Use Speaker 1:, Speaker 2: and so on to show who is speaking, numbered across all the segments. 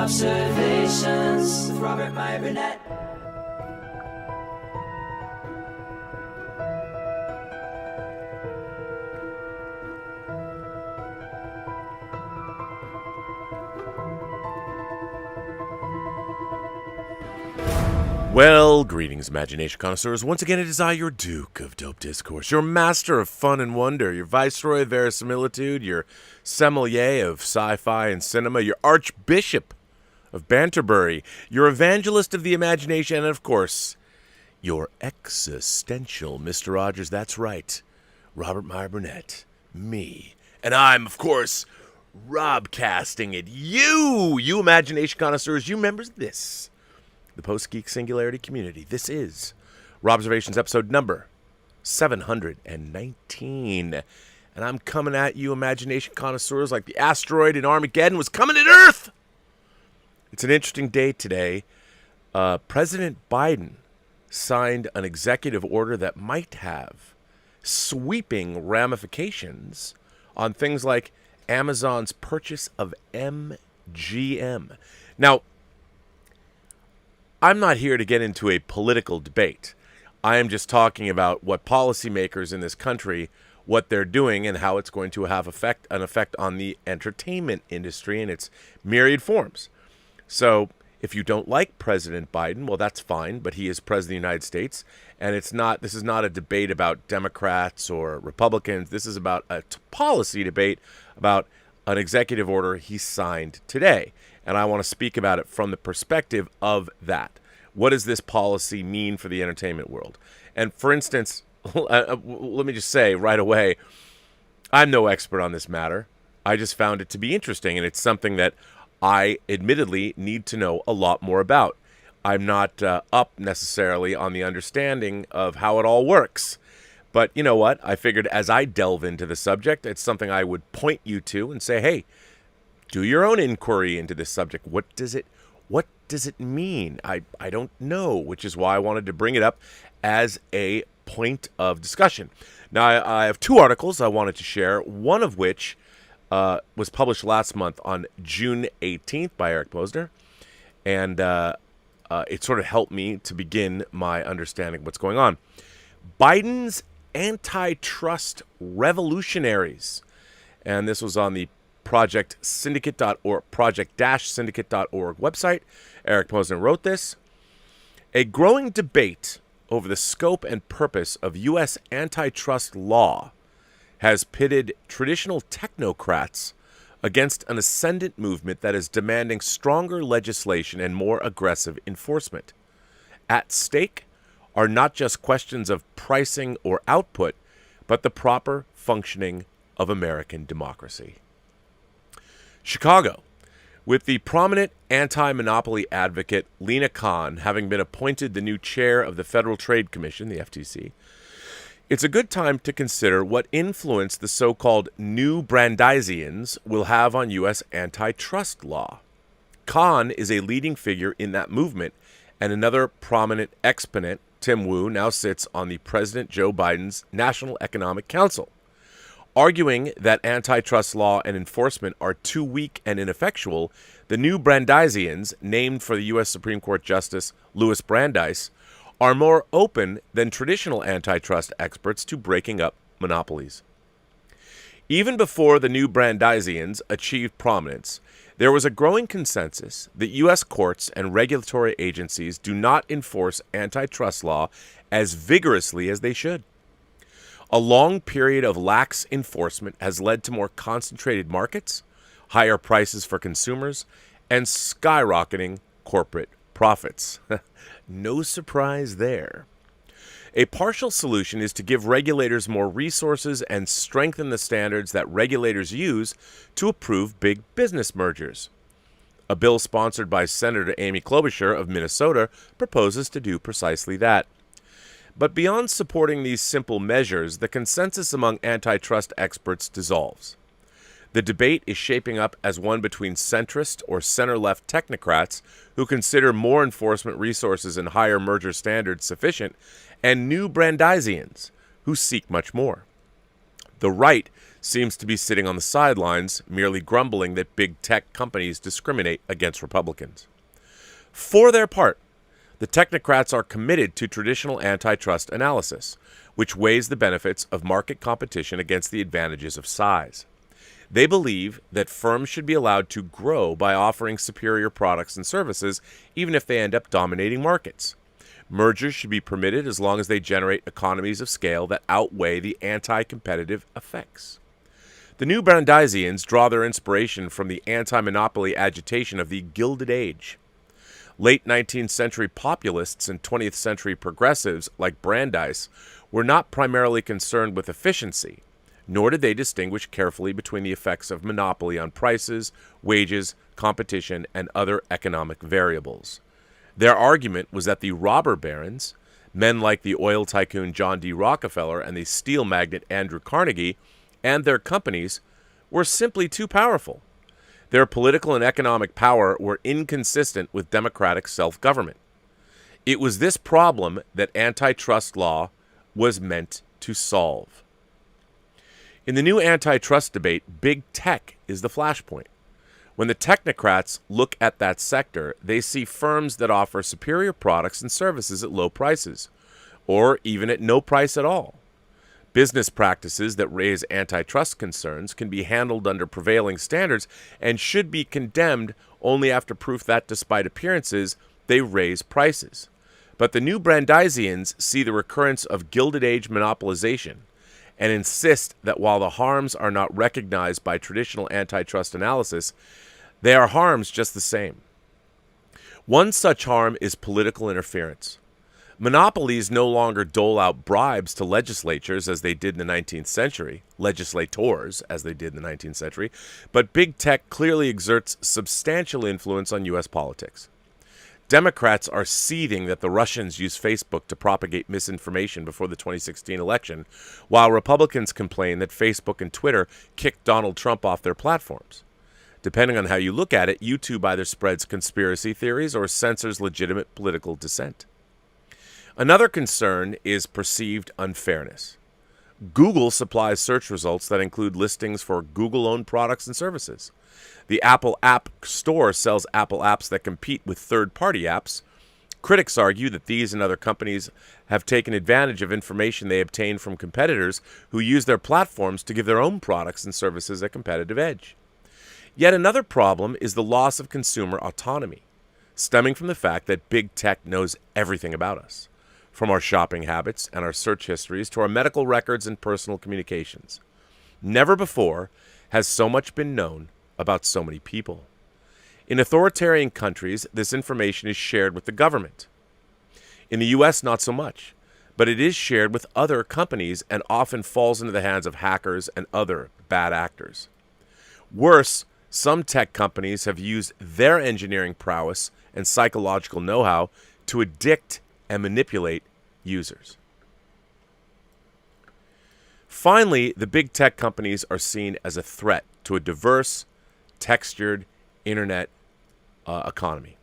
Speaker 1: Robservations with Robert Meyer Burnett.
Speaker 2: Well, greetings, imagination connoisseurs. Once again, it is I, your Duke of Dope Discourse, your master of fun and wonder, your viceroy of verisimilitude, your sommelier of sci-fi and cinema, your archbishop of Banterbury, your evangelist of the imagination, and, of course, your existential Mr. Rogers. That's right, Robert Meyer Burnett, me. And I'm, of course, robcasting at you imagination connoisseurs, you members of this, the Post-Geek Singularity community. This is Robservations episode number 719. And I'm coming at you, imagination connoisseurs, like the asteroid in Armageddon was coming at Earth. It's an interesting day today. President Biden signed an executive order that might have sweeping ramifications on things like Amazon's purchase of MGM. Now, I'm not here to get into a political debate. I am just talking about what policymakers in this country, what they're doing, and how it's going to have an effect on the entertainment industry in its myriad forms. So if you don't like President Biden, well, that's fine, but he is President of the United States, and this is not a debate about Democrats or Republicans. This is about a policy debate about an executive order he signed today. And I want to speak about it from the perspective of that. What does this policy mean for the entertainment world? And for instance, let me just say right away, I'm no expert on this matter. I just found it to be interesting, and it's something that I admittedly need to know a lot more about. I'm not up necessarily on the understanding of how it all works. But you know what? I figured as I delve into the subject, it's something I would point you to and say, hey, do your own inquiry into this subject. What does it mean? I don't know, which is why I wanted to bring it up as a point of discussion. Now, I have two articles I wanted to share, one of which was published last month on June 18th by Eric Posner, and it sort of helped me to begin my understanding of what's going on. Biden's Antitrust Revolutionaries, and this was on the project-syndicate.org website. Eric Posner wrote this. A growing debate over the scope and purpose of U.S. antitrust law has pitted traditional technocrats against an ascendant movement that is demanding stronger legislation and more aggressive enforcement. At stake are not just questions of pricing or output, but the proper functioning of American democracy. Chicago, with the prominent anti-monopoly advocate Lina Khan having been appointed the new chair of the Federal Trade Commission, the FTC, it's a good time to consider what influence the so-called new Brandeisians will have on U.S. antitrust law. Khan is a leading figure in that movement, and another prominent exponent, Tim Wu, now sits on the President Joe Biden's National Economic Council. Arguing that antitrust law and enforcement are too weak and ineffectual, the new Brandeisians, named for the U.S. Supreme Court Justice Louis Brandeis, are more open than traditional antitrust experts to breaking up monopolies. Even before the new Brandeisians achieved prominence, there was a growing consensus that U.S. courts and regulatory agencies do not enforce antitrust law as vigorously as they should. A long period of lax enforcement has led to more concentrated markets, higher prices for consumers, and skyrocketing corporate profits. No surprise there. A partial solution is to give regulators more resources and strengthen the standards that regulators use to approve big business mergers. A bill sponsored by Senator Amy Klobuchar of Minnesota proposes to do precisely that. But beyond supporting these simple measures, the consensus among antitrust experts dissolves. The debate is shaping up as one between centrist or center-left technocrats who consider more enforcement resources and higher merger standards sufficient, and new Brandeisians who seek much more. The right seems to be sitting on the sidelines, merely grumbling that big tech companies discriminate against Republicans. For their part, the technocrats are committed to traditional antitrust analysis, which weighs the benefits of market competition against the advantages of size. They believe that firms should be allowed to grow by offering superior products and services, even if they end up dominating markets. Mergers should be permitted as long as they generate economies of scale that outweigh the anti-competitive effects. The new Brandeisians draw their inspiration from the anti-monopoly agitation of the Gilded Age. Late 19th century populists and 20th century progressives like Brandeis were not primarily concerned with efficiency, nor did they distinguish carefully between the effects of monopoly on prices, wages, competition, and other economic variables. Their argument was that the robber barons, men like the oil tycoon John D. Rockefeller and the steel magnate Andrew Carnegie, and their companies were simply too powerful. Their political and economic power were inconsistent with democratic self-government. It was this problem that antitrust law was meant to solve. In the new antitrust debate, big tech is the flashpoint. When the technocrats look at that sector, they see firms that offer superior products and services at low prices, or even at no price at all. Business practices that raise antitrust concerns can be handled under prevailing standards and should be condemned only after proof that, despite appearances, they raise prices. But the new Brandeisians see the recurrence of Gilded Age monopolization and insist that while the harms are not recognized by traditional antitrust analysis, they are harms just the same. One such harm is political interference. Monopolies no longer dole out bribes to legislatures as they did in the 19th century, legislators as they did in the 19th century, but big tech clearly exerts substantial influence on U.S. politics. Democrats are seething that the Russians used Facebook to propagate misinformation before the 2016 election, while Republicans complain that Facebook and Twitter kicked Donald Trump off their platforms. Depending on how you look at it, YouTube either spreads conspiracy theories or censors legitimate political dissent. Another concern is perceived unfairness. Google supplies search results that include listings for Google-owned products and services. The Apple App Store sells Apple apps that compete with third-party apps. Critics argue that these and other companies have taken advantage of information they obtain from competitors who use their platforms to give their own products and services a competitive edge. Yet another problem is the loss of consumer autonomy, stemming from the fact that big tech knows everything about us, from our shopping habits and our search histories to our medical records and personal communications. Never before has so much been known about so many people. In authoritarian countries, this information is shared with the government. In the U.S., not so much, but it is shared with other companies and often falls into the hands of hackers and other bad actors. Worse, some tech companies have used their engineering prowess and psychological know-how to addict and manipulate users. Finally, the big tech companies are seen as a threat to a diverse, textured internet economy.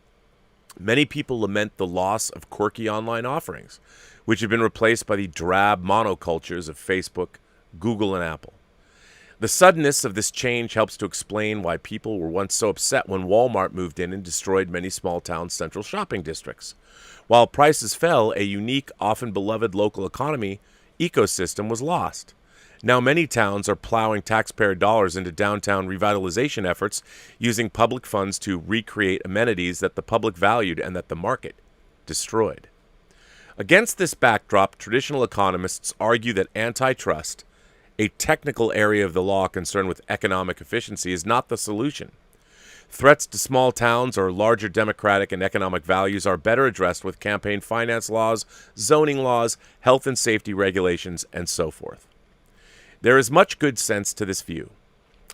Speaker 2: Many people lament the loss of quirky online offerings, which have been replaced by the drab monocultures of Facebook, Google, and Apple. The suddenness of this change helps to explain why people were once so upset when Walmart moved in and destroyed many small town central shopping districts. While prices fell, a unique, often beloved local economy ecosystem was lost. Now many towns are plowing taxpayer dollars into downtown revitalization efforts, using public funds to recreate amenities that the public valued and that the market destroyed. Against this backdrop, traditional economists argue that antitrust, a technical area of the law concerned with economic efficiency, is not the solution. Threats to small towns or larger democratic and economic values are better addressed with campaign finance laws, zoning laws, health and safety regulations, and so forth. There is much good sense to this view.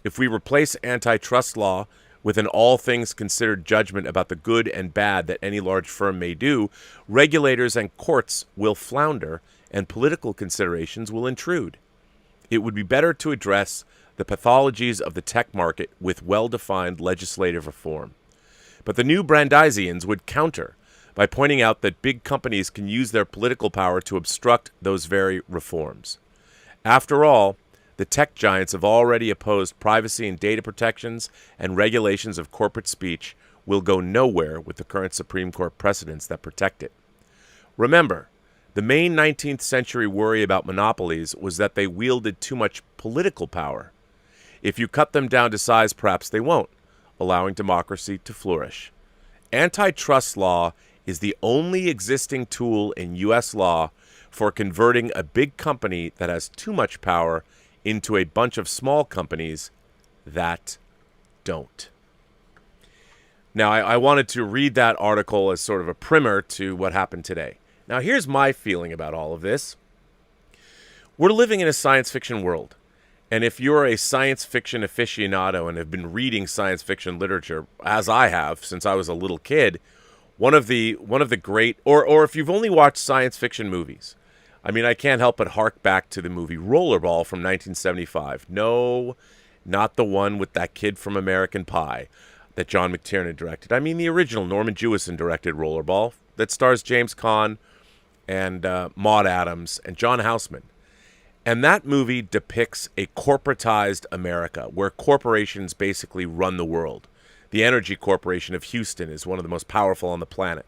Speaker 2: If we replace antitrust law with an all things considered judgment about the good and bad that any large firm may do, regulators and courts will flounder and political considerations will intrude. It would be better to address the pathologies of the tech market with well-defined legislative reform. But the new Brandeisians would counter by pointing out that big companies can use their political power to obstruct those very reforms. After all, the tech giants have already opposed privacy and data protections and regulations of corporate speech will go nowhere with the current Supreme Court precedents that protect it. Remember, the main 19th century worry about monopolies was that they wielded too much political power. If you cut them down to size, perhaps they won't, allowing democracy to flourish. Antitrust law is the only existing tool in U.S. law for converting a big company that has too much power into a bunch of small companies that don't. Now, I wanted to read that article as sort of a primer to what happened today. Now, here's my feeling about all of this. We're living in a science fiction world. And if you're a science fiction aficionado and have been reading science fiction literature, as I have since I was a little kid, one of the great, or if you've only watched science fiction movies, I mean, I can't help but hark back to the movie Rollerball from 1975. No, not the one with that kid from American Pie that John McTiernan directed. I mean, the original Norman Jewison directed Rollerball that stars James Caan and Maude Adams and John Houseman. And that movie depicts a corporatized America where corporations basically run the world. The Energy Corporation of Houston is one of the most powerful on the planet.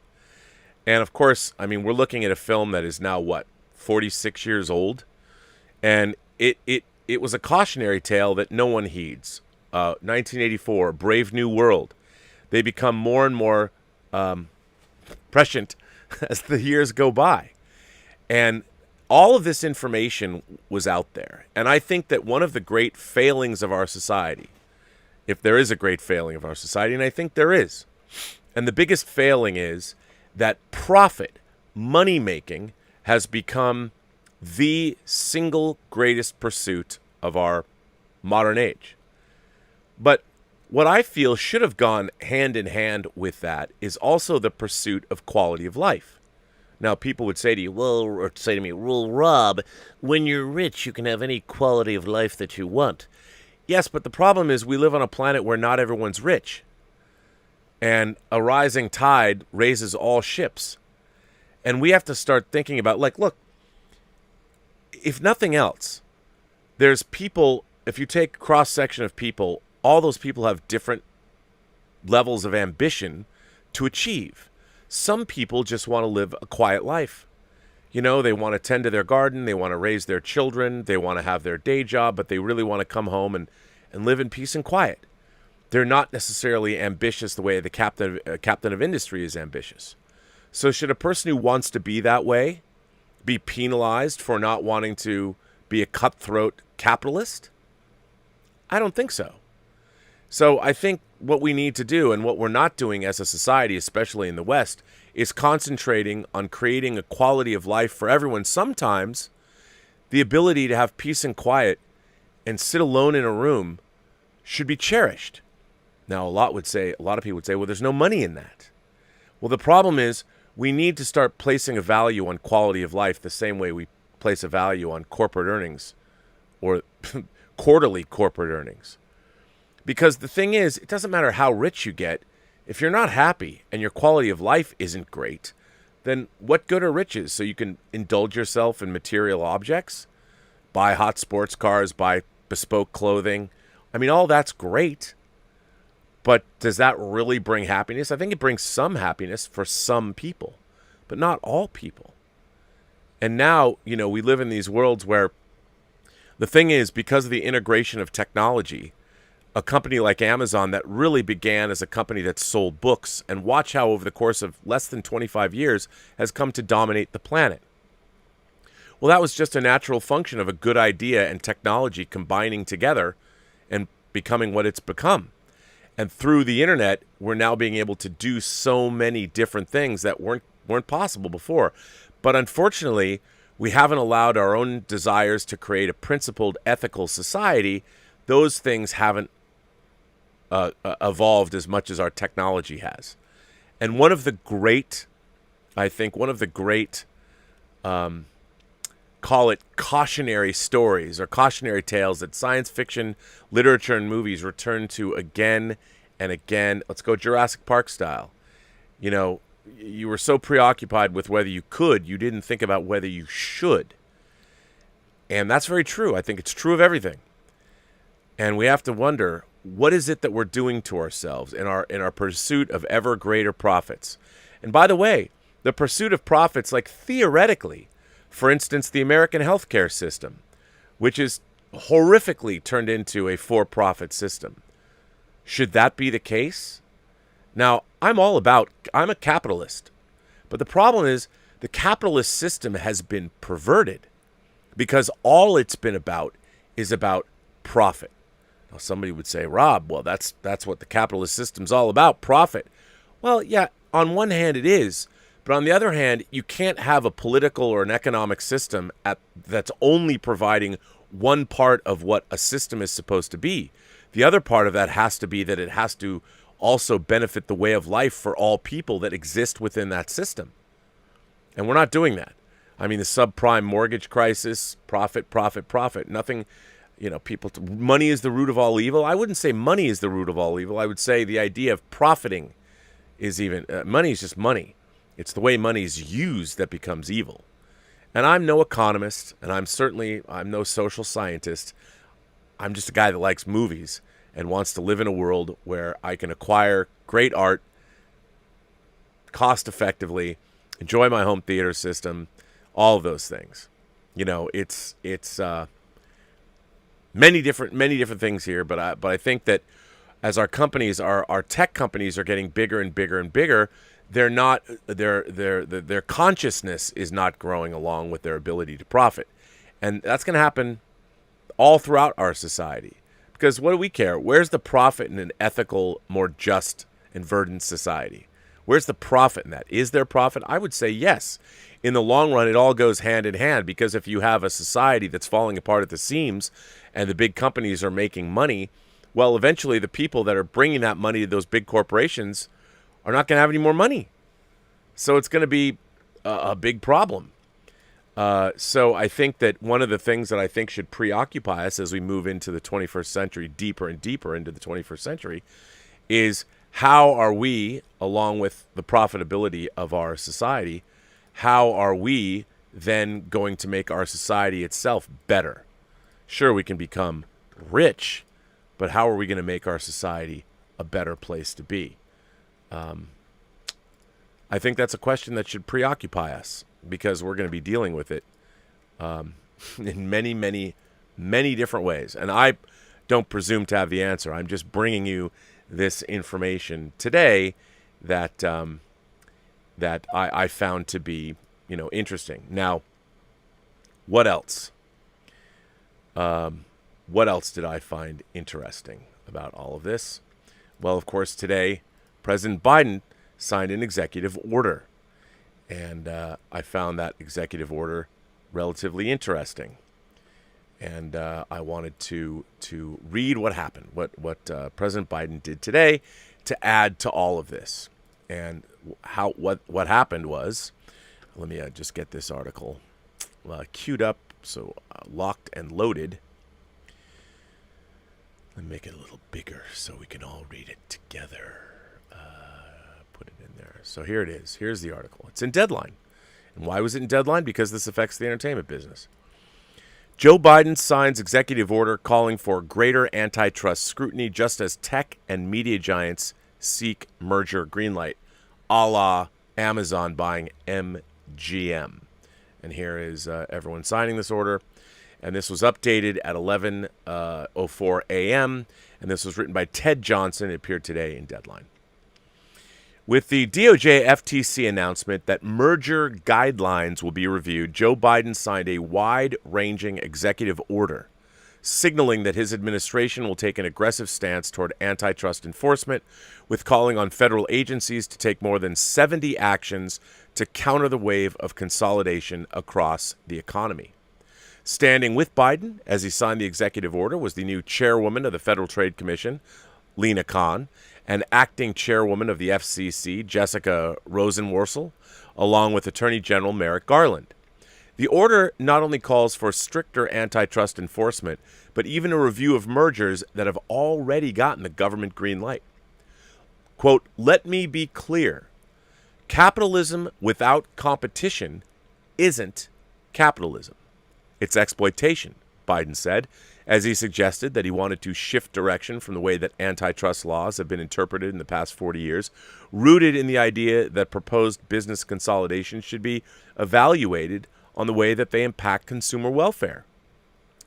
Speaker 2: And of course, I mean, we're looking at a film that is now, 46 years old? And it was a cautionary tale that no one heeds. 1984, Brave New World. They become more and more prescient as the years go by. And all of this information was out there. And I think that one of the great failings of our society, if there is a great failing of our society, and I think there is, and the biggest failing is that profit, money-making, has become the single greatest pursuit of our modern age. But what I feel should have gone hand in hand with that is also the pursuit of quality of life. Now, people would say to you, well, Rob, when you're rich, you can have any quality of life that you want. Yes, but the problem is we live on a planet where not everyone's rich. And a rising tide raises all ships. And we have to start thinking about, look, if nothing else, there's people, if you take a cross-section of people, all those people have different levels of ambition to achieve. Some people just want to live a quiet life. You know, they want to tend to their garden, they want to raise their children, they want to have their day job, but they really want to come home and live in peace and quiet. They're not necessarily ambitious the way the captain of industry is ambitious. So should a person who wants to be that way be penalized for not wanting to be a cutthroat capitalist? I don't think so. So I think what we need to do, and what we're not doing as a society, especially in the West, is concentrating on creating a quality of life for everyone. Sometimes the ability to have peace and quiet and sit alone in a room should be cherished. Now, a lot of people would say, well, there's no money in that. Well, the problem is we need to start placing a value on quality of life the same way we place a value on corporate earnings or quarterly corporate earnings. Because the thing is, it doesn't matter how rich you get. If you're not happy and your quality of life isn't great, then what good are riches? So you can indulge yourself in material objects, buy hot sports cars, buy bespoke clothing. I mean, all that's great. But does that really bring happiness? I think it brings some happiness for some people, but not all people. And now, we live in these worlds where the thing is, because of the integration of technology, a company like Amazon that really began as a company that sold books, and watch how over the course of less than 25 years has come to dominate the planet. Well, that was just a natural function of a good idea and technology combining together and becoming what it's become. And through the internet, we're now being able to do so many different things that weren't possible before. But unfortunately, we haven't allowed our own desires to create a principled, ethical society. Those things haven't evolved as much as our technology has. And one of the great, call it cautionary stories or cautionary tales that science fiction, literature, and movies return to again and again. Let's go Jurassic Park style. You were so preoccupied with whether you could, you didn't think about whether you should. And that's very true. I think it's true of everything. And we have to wonder, what is it that we're doing to ourselves in our pursuit of ever greater profits? And by the way, the pursuit of profits, like theoretically, for instance, the American healthcare system, which is horrifically turned into a for-profit system. Should that be the case? Now, I'm a capitalist. But the problem is the capitalist system has been perverted because all it's been about is about profit. Now, somebody would say, Rob, well, that's what the capitalist system's all about, profit. Well, yeah, on one hand it is. But on the other hand, you can't have a political or an economic system that's only providing one part of what a system is supposed to be. The other part of that has to be that it has to also benefit the way of life for all people that exist within that system. And we're not doing that. I mean, the subprime mortgage crisis, profit. Nothing, money is the root of all evil. I wouldn't say money is the root of all evil. I would say the idea of profiting is money is just money. It's the way money is used that becomes evil. And I'm no economist, and I'm no social scientist. I'm just a guy that likes movies and wants to live in a world where I can acquire great art cost effectively, enjoy my home theater system, all of those things. It's many different things here, but I think that as our companies, our tech companies are getting bigger and bigger and bigger, their consciousness is not growing along with their ability to profit. And that's going to happen all throughout our society. Because what do we care? Where's the profit in an ethical, more just and verdant society? Where's the profit in that? Is there profit? I would say yes. In the long run, it all goes hand in hand, because if you have a society that's falling apart at the seams and the big companies are making money, well, eventually the people that are bringing that money to those big corporations are not going to have any more money. So it's going to be a big problem. So I think that one of the things that I think should preoccupy us as we move into the 21st century, deeper and deeper into the 21st century, is how are we, along with the profitability of our society, how are we then going to make our society itself better? Sure, we can become rich, but how are we going to make our society a better place to be? I think that's a question that should preoccupy us, because we're going to be dealing with it in many, many, many different ways. And I don't presume to have the answer. I'm just bringing you this information today that I found to be, interesting. Now, what else? What else did I find interesting about all of this? Well, of course, today, President Biden signed an executive order. And I found that executive order relatively interesting. And I wanted to read what happened, what President Biden did today to add to all of this. And what happened was, let me just get this article queued up, so locked and loaded. Let me make it a little bigger so we can all read it together. Put it in there. So here it is. Here's the article. It's in Deadline. And why was it in Deadline? Because this affects the entertainment business. Joe Biden signs executive order calling for greater antitrust scrutiny just as tech and media giants seek merger greenlight, a la Amazon buying MGM. And here is everyone signing this order. And this was updated at 11:04 a.m. And this was written by Ted Johnson. It appeared today in Deadline. With the DOJ FTC announcement that merger guidelines will be reviewed, Joe Biden signed a wide-ranging executive order, signaling that his administration will take an aggressive stance toward antitrust enforcement, with calling on federal agencies to take more than 70 actions to counter the wave of consolidation across the economy. Standing with Biden as he signed the executive order was the new chairwoman of the Federal Trade Commission, Lena Khan, and acting chairwoman of the FCC, Jessica Rosenworcel, along with Attorney General Merrick Garland. The order not only calls for stricter antitrust enforcement, but even a review of mergers that have already gotten the government green light. Quote, "Let me be clear. Capitalism without competition isn't capitalism." It's exploitation, Biden said, as he suggested that he wanted to shift direction from the way that antitrust laws have been interpreted in the past 40 years, rooted in the idea that proposed business consolidation should be evaluated on the way that they impact consumer welfare.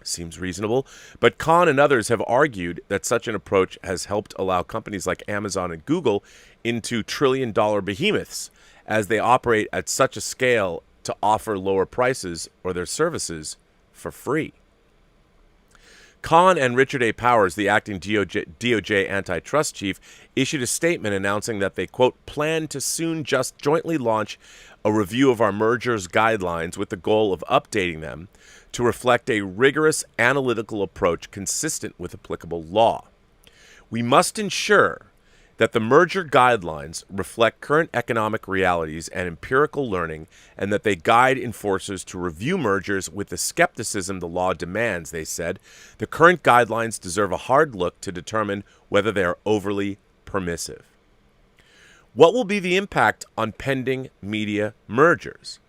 Speaker 2: Seems reasonable, but Khan and others have argued that such an approach has helped allow companies like Amazon and Google into trillion-dollar behemoths as they operate at such a scale to offer lower prices or their services for free. Khan and Richard A. Powers, the acting DOJ antitrust chief, issued a statement announcing that they, quote, plan to soon just jointly launch a review of our mergers guidelines with the goal of updating them to reflect a rigorous analytical approach consistent with applicable law. We must ensure that the merger guidelines reflect current economic realities and empirical learning, and that they guide enforcers to review mergers with the skepticism the law demands, they said. The current guidelines deserve a hard look to determine whether they are overly permissive. What will be the impact on pending media mergers?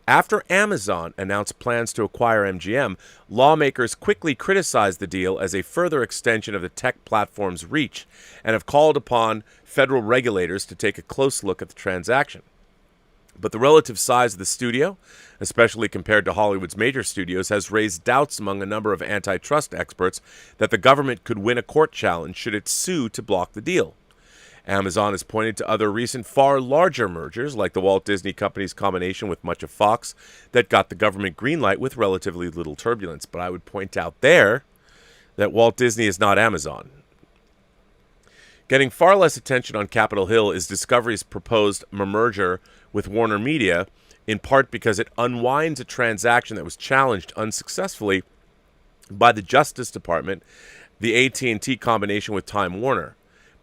Speaker 2: After Amazon announced plans to acquire MGM, lawmakers quickly criticized the deal as a further extension of the tech platform's reach and have called upon federal regulators to take a close look at the transaction. But the relative size of the studio, especially compared to Hollywood's major studios, has raised doubts among a number of antitrust experts that the government could win a court challenge should it sue to block the deal. Amazon has pointed to other recent far larger mergers, like the Walt Disney Company's combination with much of Fox, that got the government green light with relatively little turbulence. But I would point out there that Walt Disney is not Amazon. Getting far less attention on Capitol Hill is Discovery's proposed merger with Warner Media, in part because it unwinds a transaction that was challenged unsuccessfully by the Justice Department, the AT&T combination with Time Warner.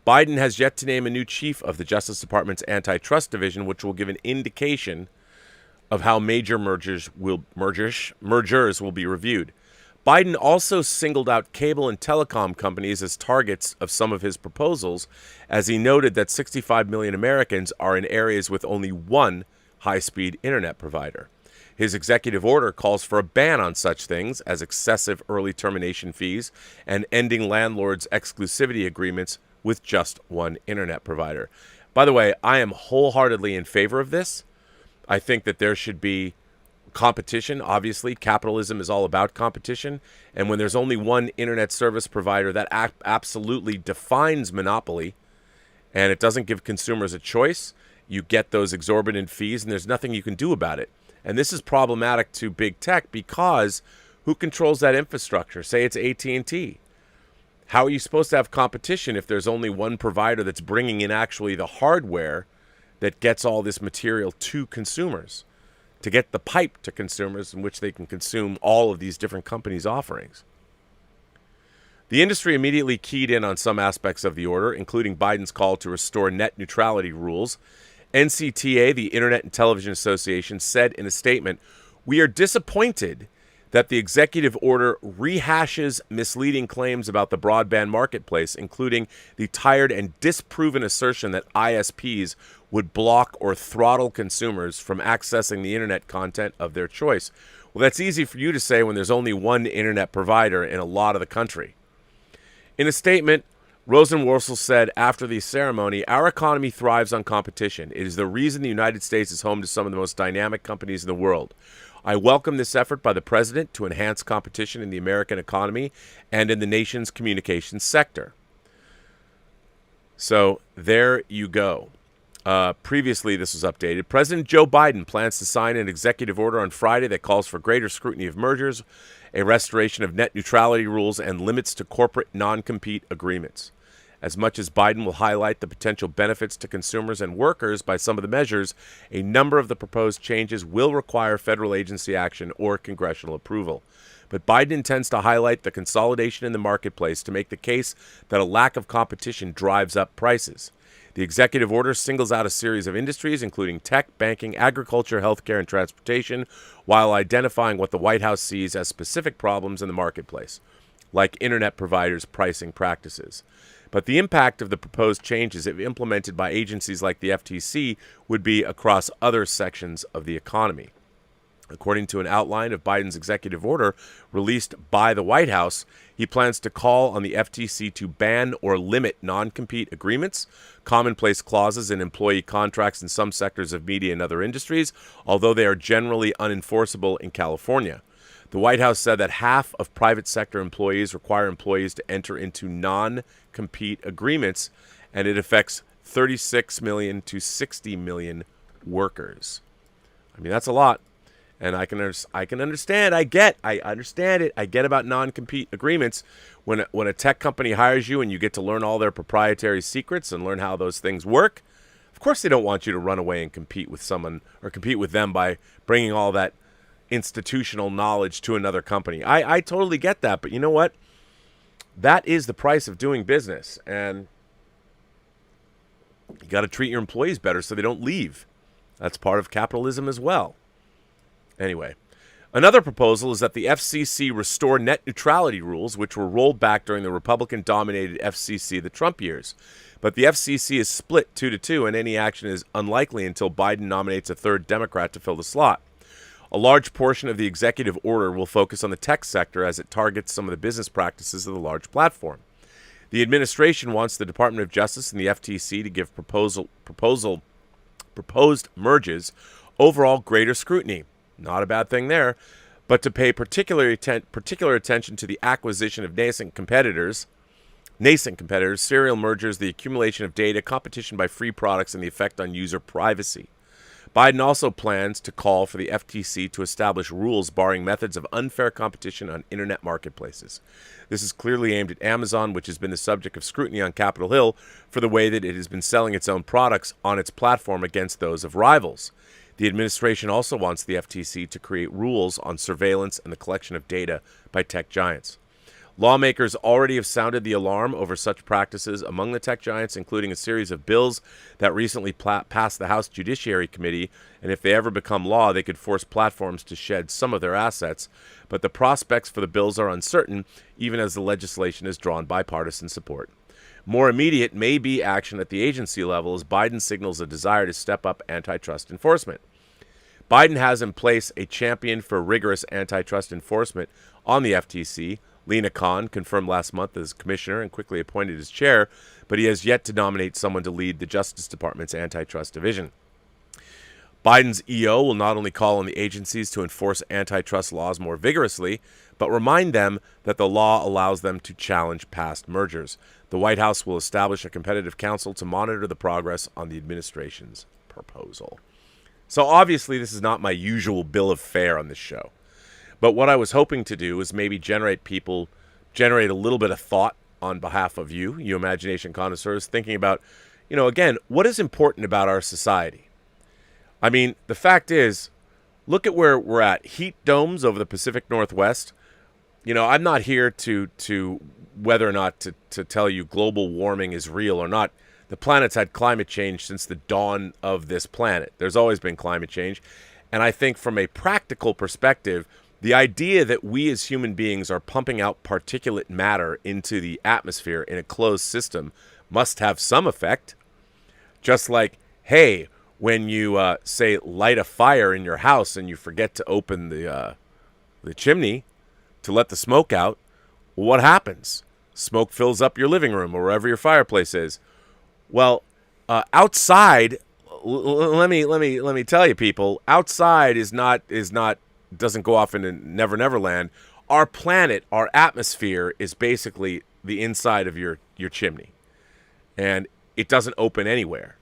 Speaker 2: Biden has yet to name a new chief of the Justice Department's Antitrust Division, which will give an indication of how major mergers will be reviewed. Biden also singled out cable and telecom companies as targets of some of his proposals, as he noted that 65 million Americans are in areas with only one high-speed internet provider. His executive order calls for a ban on such things as excessive early termination fees and ending landlords' exclusivity agreements with just one internet provider. By the way, I am wholeheartedly in favor of this. I think that there should be competition. Obviously, capitalism is all about competition. And when there's only one internet service provider, that absolutely defines monopoly. And it doesn't give consumers a choice. You get those exorbitant fees, and there's nothing you can do about it. And this is problematic to big tech because who controls that infrastructure? Say it's AT&T. How are you supposed to have competition if there's only one provider that's bringing in actually the hardware that gets all this material to consumers, to get the pipe to consumers in which they can consume all of these different companies' offerings? The industry immediately keyed in on some aspects of the order, including Biden's call to restore net neutrality rules. NCTA, the Internet and Television Association, said in a statement, "We are disappointed that the executive order rehashes misleading claims about the broadband marketplace, including the tired and disproven assertion that ISPs would block or throttle consumers from accessing the internet content of their choice." Well, that's easy for you to say when there's only one internet provider in a lot of the country. In a statement, Rosenworcel said after the ceremony, "Our economy thrives on competition. It is the reason the United States is home to some of the most dynamic companies in the world. I welcome this effort by the president to enhance competition in the American economy and in the nation's communications sector." So there you go. Previously, this was updated. President Joe Biden plans to sign an executive order on Friday that calls for greater scrutiny of mergers, a restoration of net neutrality rules, and limits to corporate non-compete agreements. As much as Biden will highlight the potential benefits to consumers and workers by some of the measures, a number of the proposed changes will require federal agency action or congressional approval. But Biden intends to highlight the consolidation in the marketplace to make the case that a lack of competition drives up prices. The executive order singles out a series of industries, including tech, banking, agriculture, healthcare, and transportation, while identifying what the White House sees as specific problems in the marketplace, like internet providers' pricing practices. But the impact of the proposed changes, if implemented by agencies like the FTC, would be across other sections of the economy. According to an outline of Biden's executive order released by the White House, he plans to call on the FTC to ban or limit non-compete agreements, commonplace clauses in employee contracts in some sectors of media and other industries, although they are generally unenforceable in California. The White House said that half of private sector employees require employees to enter into non-compete agreements, and it affects 36 million to 60 million workers. I mean, that's a lot. And I can understand. I understand it. I get about non-compete agreements. When a tech company hires you and you get to learn all their proprietary secrets and learn how those things work, of course they don't want you to run away and compete with someone or compete with them by bringing all that institutional knowledge to another company. I totally get that. But you know what? That is the price of doing business. And you got to treat your employees better so they don't leave. That's part of capitalism as well. Anyway, another proposal is that the FCC restore net neutrality rules, which were rolled back during the Republican-dominated FCC the Trump years. But the FCC is split 2-2, and any action is unlikely until Biden nominates a third Democrat to fill the slot. A large portion of the executive order will focus on the tech sector as it targets some of the business practices of the large platform. The administration wants the Department of Justice and the FTC to give proposed merges overall greater scrutiny. Not a bad thing there, but to pay particular attention to the acquisition of nascent competitors, serial mergers, the accumulation of data, competition by free products, and the effect on user privacy. Biden also plans to call for the FTC to establish rules barring methods of unfair competition on internet marketplaces. This is clearly aimed at Amazon, which has been the subject of scrutiny on Capitol Hill for the way that it has been selling its own products on its platform against those of rivals. The administration also wants the FTC to create rules on surveillance and the collection of data by tech giants. Lawmakers already have sounded the alarm over such practices among the tech giants, including a series of bills that recently passed the House Judiciary Committee, and if they ever become law, they could force platforms to shed some of their assets. But the prospects for the bills are uncertain, even as the legislation has drawn bipartisan support. More immediate may be action at the agency level as Biden signals a desire to step up antitrust enforcement. Biden has in place a champion for rigorous antitrust enforcement on the FTC. Lena Khan confirmed last month as commissioner and quickly appointed as chair, but he has yet to nominate someone to lead the Justice Department's antitrust division. Biden's EO will not only call on the agencies to enforce antitrust laws more vigorously, but remind them that the law allows them to challenge past mergers. The White House will establish a competitive council to monitor the progress on the administration's proposal. So obviously this is not my usual bill of fare on this show. But what I was hoping to do is maybe generate a little bit of thought on behalf of you imagination connoisseurs, thinking about, again, what is important about our society? I mean, the fact is, look at where we're at. Heat domes over the Pacific Northwest. I'm not here to whether or not to tell you global warming is real or not. The planet's had climate change since the dawn of this planet. There's always been climate change. And I think from a practical perspective, the idea that we as human beings are pumping out particulate matter into the atmosphere in a closed system must have some effect. Just like, hey, when you, say, light a fire in your house and you forget to open the chimney to let the smoke out, well, what happens? Smoke fills up your living room or wherever your fireplace is. Well, outside, let me tell you, people, outside doesn't go off into Never Never Land. Our planet, our atmosphere is basically the inside of your chimney. And it doesn't open anywhere.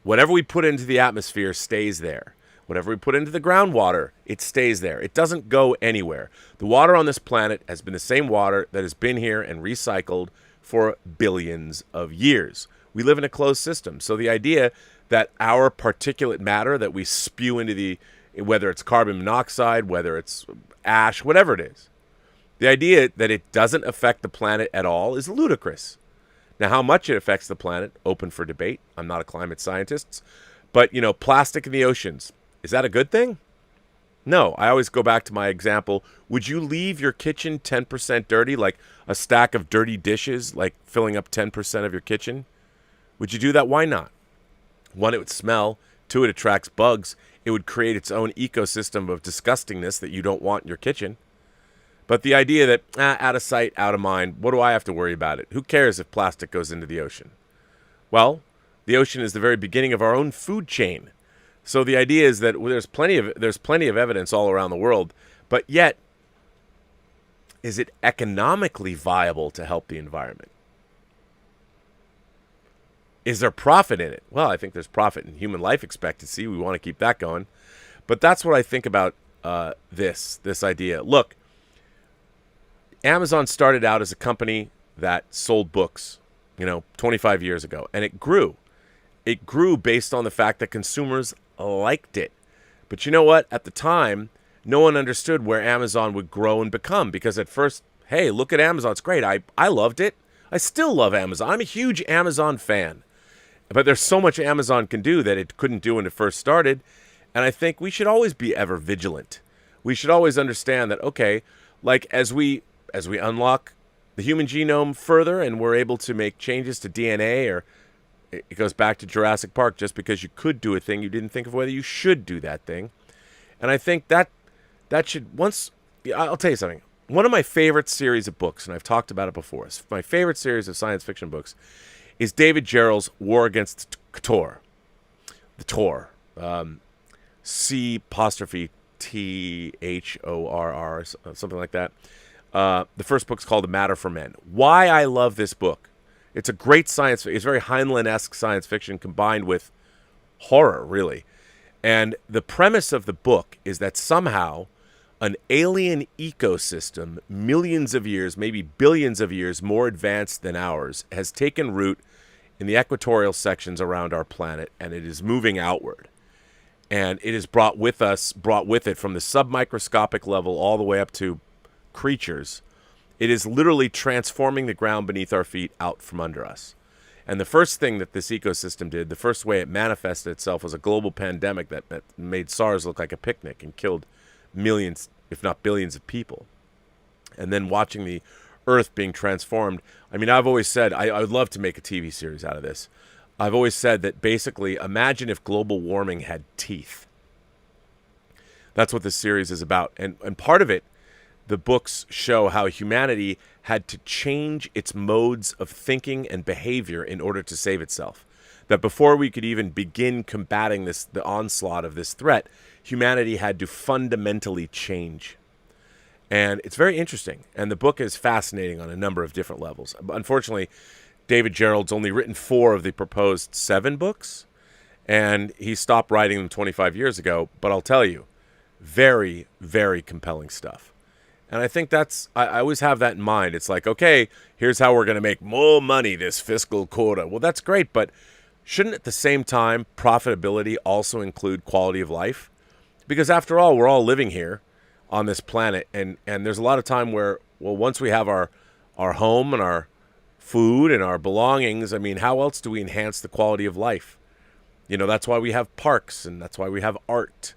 Speaker 2: Whatever we put into the atmosphere stays there. Whatever we put into the groundwater, it stays there. It doesn't go anywhere. The water on this planet has been the same water that has been here and recycled for billions of years. We live in a closed system. So the idea that our particulate matter that we spew into whether it's carbon monoxide, whether it's ash, whatever it is, the idea that it doesn't affect the planet at all is ludicrous. Now, how much it affects the planet, open for debate. I'm not a climate scientist. But, plastic in the oceans, is that a good thing? No. I always go back to my example. Would you leave your kitchen 10% dirty, like a stack of dirty dishes, like filling up 10% of your kitchen? Would you do that? Why not? One, it would smell. Two, it attracts bugs. it would create its own ecosystem of disgustingness that you don't want in your kitchen. But the idea that, out of sight, out of mind, what do I have to worry about it? Who cares if plastic goes into the ocean? Well, the ocean is the very beginning of our own food chain. So the idea is that there's plenty of evidence all around the world, but yet, is it economically viable to help the environment? Is there profit in it? Well, I think there's profit in human life expectancy. We want to keep that going. But that's what I think about this idea. Look, Amazon started out as a company that sold books, 25 years ago, and it grew. It grew based on the fact that consumers liked it. But you know what? At the time, no one understood where Amazon would grow and become, because at first, hey, look at Amazon. It's great. I loved it. I still love Amazon. I'm a huge Amazon fan. But there's so much Amazon can do that it couldn't do when it first started. And I think we should always be ever vigilant. We should always understand that, okay, like as we unlock the human genome further and we're able to make changes to DNA, or it goes back to Jurassic Park, just because you could do a thing, you didn't think of whether you should do that thing. And I think that should I'll tell you something. One of my favorite series of books, and I've talked about it before, my favorite series of science fiction books is David Gerrold's War Against Tor. The Tor. C''Thorr, something like that. The first book's called A Matter for Men. Why I love this book. It's a great science fiction. It's very Heinlein-esque science fiction combined with horror, really. And the premise of the book is that somehow an alien ecosystem, millions of years, maybe billions of years more advanced than ours, has taken root in the equatorial sections around our planet, and it is moving outward. And it is brought with it from the submicroscopic level all the way up to creatures. It is literally transforming the ground beneath our feet out from under us. And the first thing that this ecosystem did, the first way it manifested itself, was a global pandemic that made SARS look like a picnic and killed millions, if not billions, of people. And then watching the Earth being transformed. I mean, I've always said, I would love to make a TV series out of this. I've always said that basically, imagine if global warming had teeth. That's what this series is about. And part of it, the books show how humanity had to change its modes of thinking and behavior in order to save itself. That before we could even begin combating the onslaught of this threat, humanity had to fundamentally change. And it's very interesting. And the book is fascinating on a number of different levels. Unfortunately, David Gerrold's only written 4 of the proposed 7 books. And he stopped writing them 25 years ago. But I'll tell you, very, very compelling stuff. And I think I always have that in mind. It's like, okay, here's how we're going to make more money this fiscal quarter. Well, that's great, but shouldn't at the same time profitability also include quality of life? Because after all, we're all living here on this planet, and there's a lot of time where, well, once we have our home and our food and our belongings, I mean, how else do we enhance the quality of life? That's why we have parks, and that's why we have art,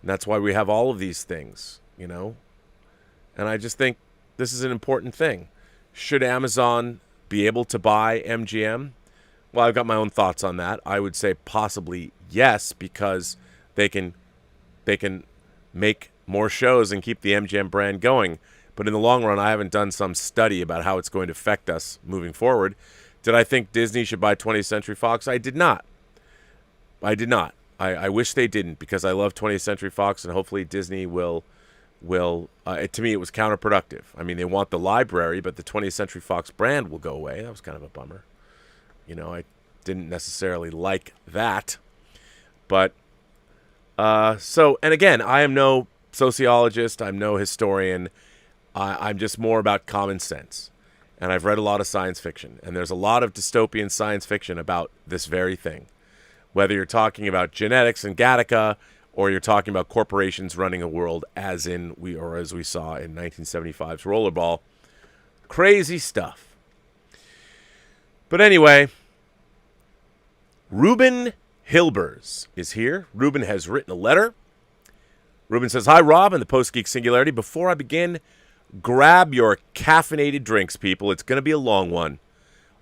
Speaker 2: and that's why we have all of these things, And I just think this is an important thing. Should Amazon be able to buy MGM? Well, I've got my own thoughts on that. I would say possibly yes, because they can make more shows and keep the MGM brand going. But in the long run, I haven't done some study about how it's going to affect us moving forward. Did I think Disney should buy 20th Century Fox? I did not. I wish they didn't, because I love 20th Century Fox, and hopefully Disney will to me, it was counterproductive. I mean, they want the library, but the 20th Century Fox brand will go away. That was kind of a bummer. I didn't necessarily like that. But, and again, I am no sociologist. I'm no historian. I'm just more about common sense. And I've read a lot of science fiction. And there's a lot of dystopian science fiction about this very thing. Whether you're talking about genetics and Gattaca, or you're talking about corporations running a world as we saw in 1975's Rollerball. Crazy stuff. But anyway, Ruben Hilbers is here. Ruben has written a letter. Ruben says, "Hi, Rob, and the Post-Geek Singularity. Before I begin, grab your caffeinated drinks, people. It's going to be a long one.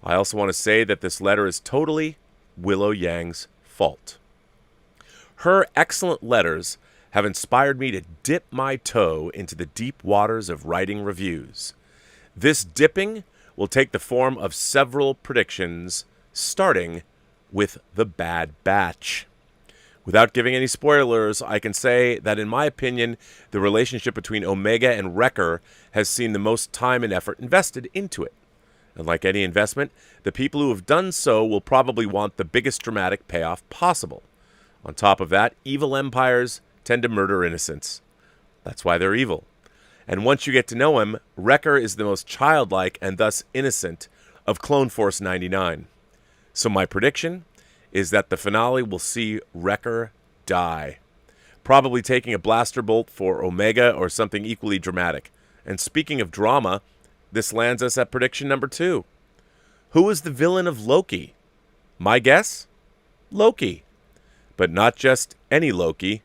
Speaker 2: I also want to say that this letter is totally Willow Yang's fault. Her excellent letters have inspired me to dip my toe into the deep waters of writing reviews. This dipping will take the form of several predictions, starting with The Bad Batch. Without giving any spoilers, I can say that in my opinion, the relationship between Omega and Wrecker has seen the most time and effort invested into it. And like any investment, the people who have done so will probably want the biggest dramatic payoff possible. On top of that, evil empires tend to murder innocents. That's why they're evil. And once you get to know him, Wrecker is the most childlike and thus innocent of Clone Force 99. So my prediction is that the finale will see Wrecker die, probably taking a blaster bolt for Omega or something equally dramatic. And speaking of drama, this lands us at prediction number 2. Who is the villain of Loki? My guess? Loki. But not just any Loki,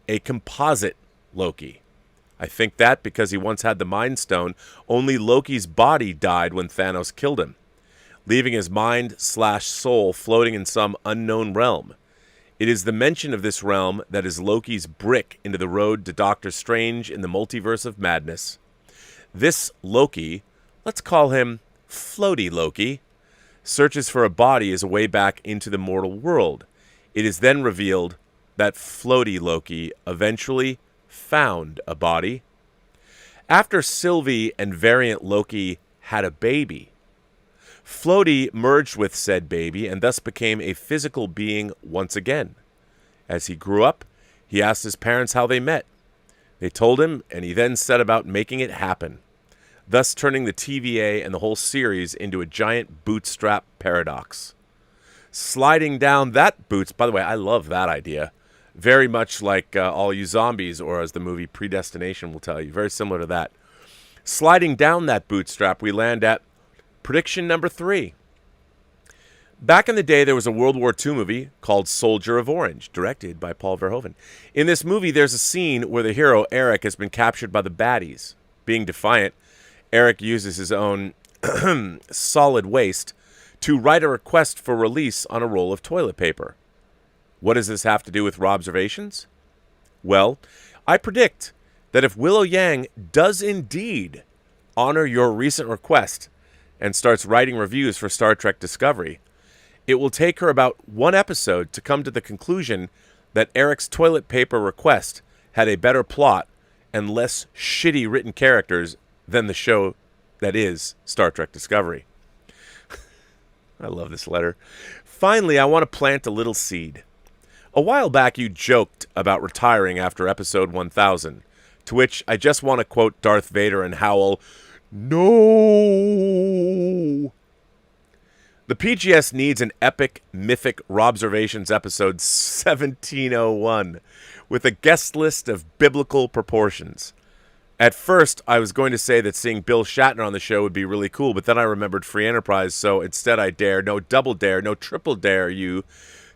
Speaker 2: a composite Loki. I think that because he once had the Mind Stone, only Loki's body died when Thanos killed him, leaving his mind/soul floating in some unknown realm. It is the mention of this realm that is Loki's brick into the road to Doctor Strange in the Multiverse of Madness. This Loki, let's call him Floaty Loki, searches for a body as a way back into the mortal world. It is then revealed that Floaty Loki eventually found a body. After Sylvie and variant Loki had a baby, Floaty merged with said baby and thus became a physical being once again. As he grew up, he asked his parents how they met. They told him, and he then set about making it happen, thus turning the TVA and the whole series into a giant bootstrap paradox. Sliding down that by the way, I love that idea. Very much like All You Zombies, or as the movie Predestination will tell you. Very similar to that. Sliding down that bootstrap, we land at prediction number 3. Back in the day, there was a World War II movie called Soldier of Orange, directed by Paul Verhoeven. In this movie, there's a scene where the hero, Eric, has been captured by the baddies. Being defiant, Eric uses his own solid waste to write a request for release on a roll of toilet paper. What does this have to do with Robservations? Well, I predict that if Willow Yang does indeed honor your recent request and starts writing reviews for Star Trek Discovery, it will take her about 1 episode to come to the conclusion that Eric's toilet paper request had a better plot and less shitty written characters than the show that is Star Trek Discovery. I love this letter. Finally, I want to plant a little seed. A while back, you joked about retiring after episode 1000, to which I just want to quote Darth Vader and howl, "No!" The PGS needs an epic, mythic Robservations episode 1701, with a guest list of biblical proportions. At first, I was going to say that seeing Bill Shatner on the show would be really cool, but then I remembered Free Enterprise, so instead I dare, no double dare, no triple dare you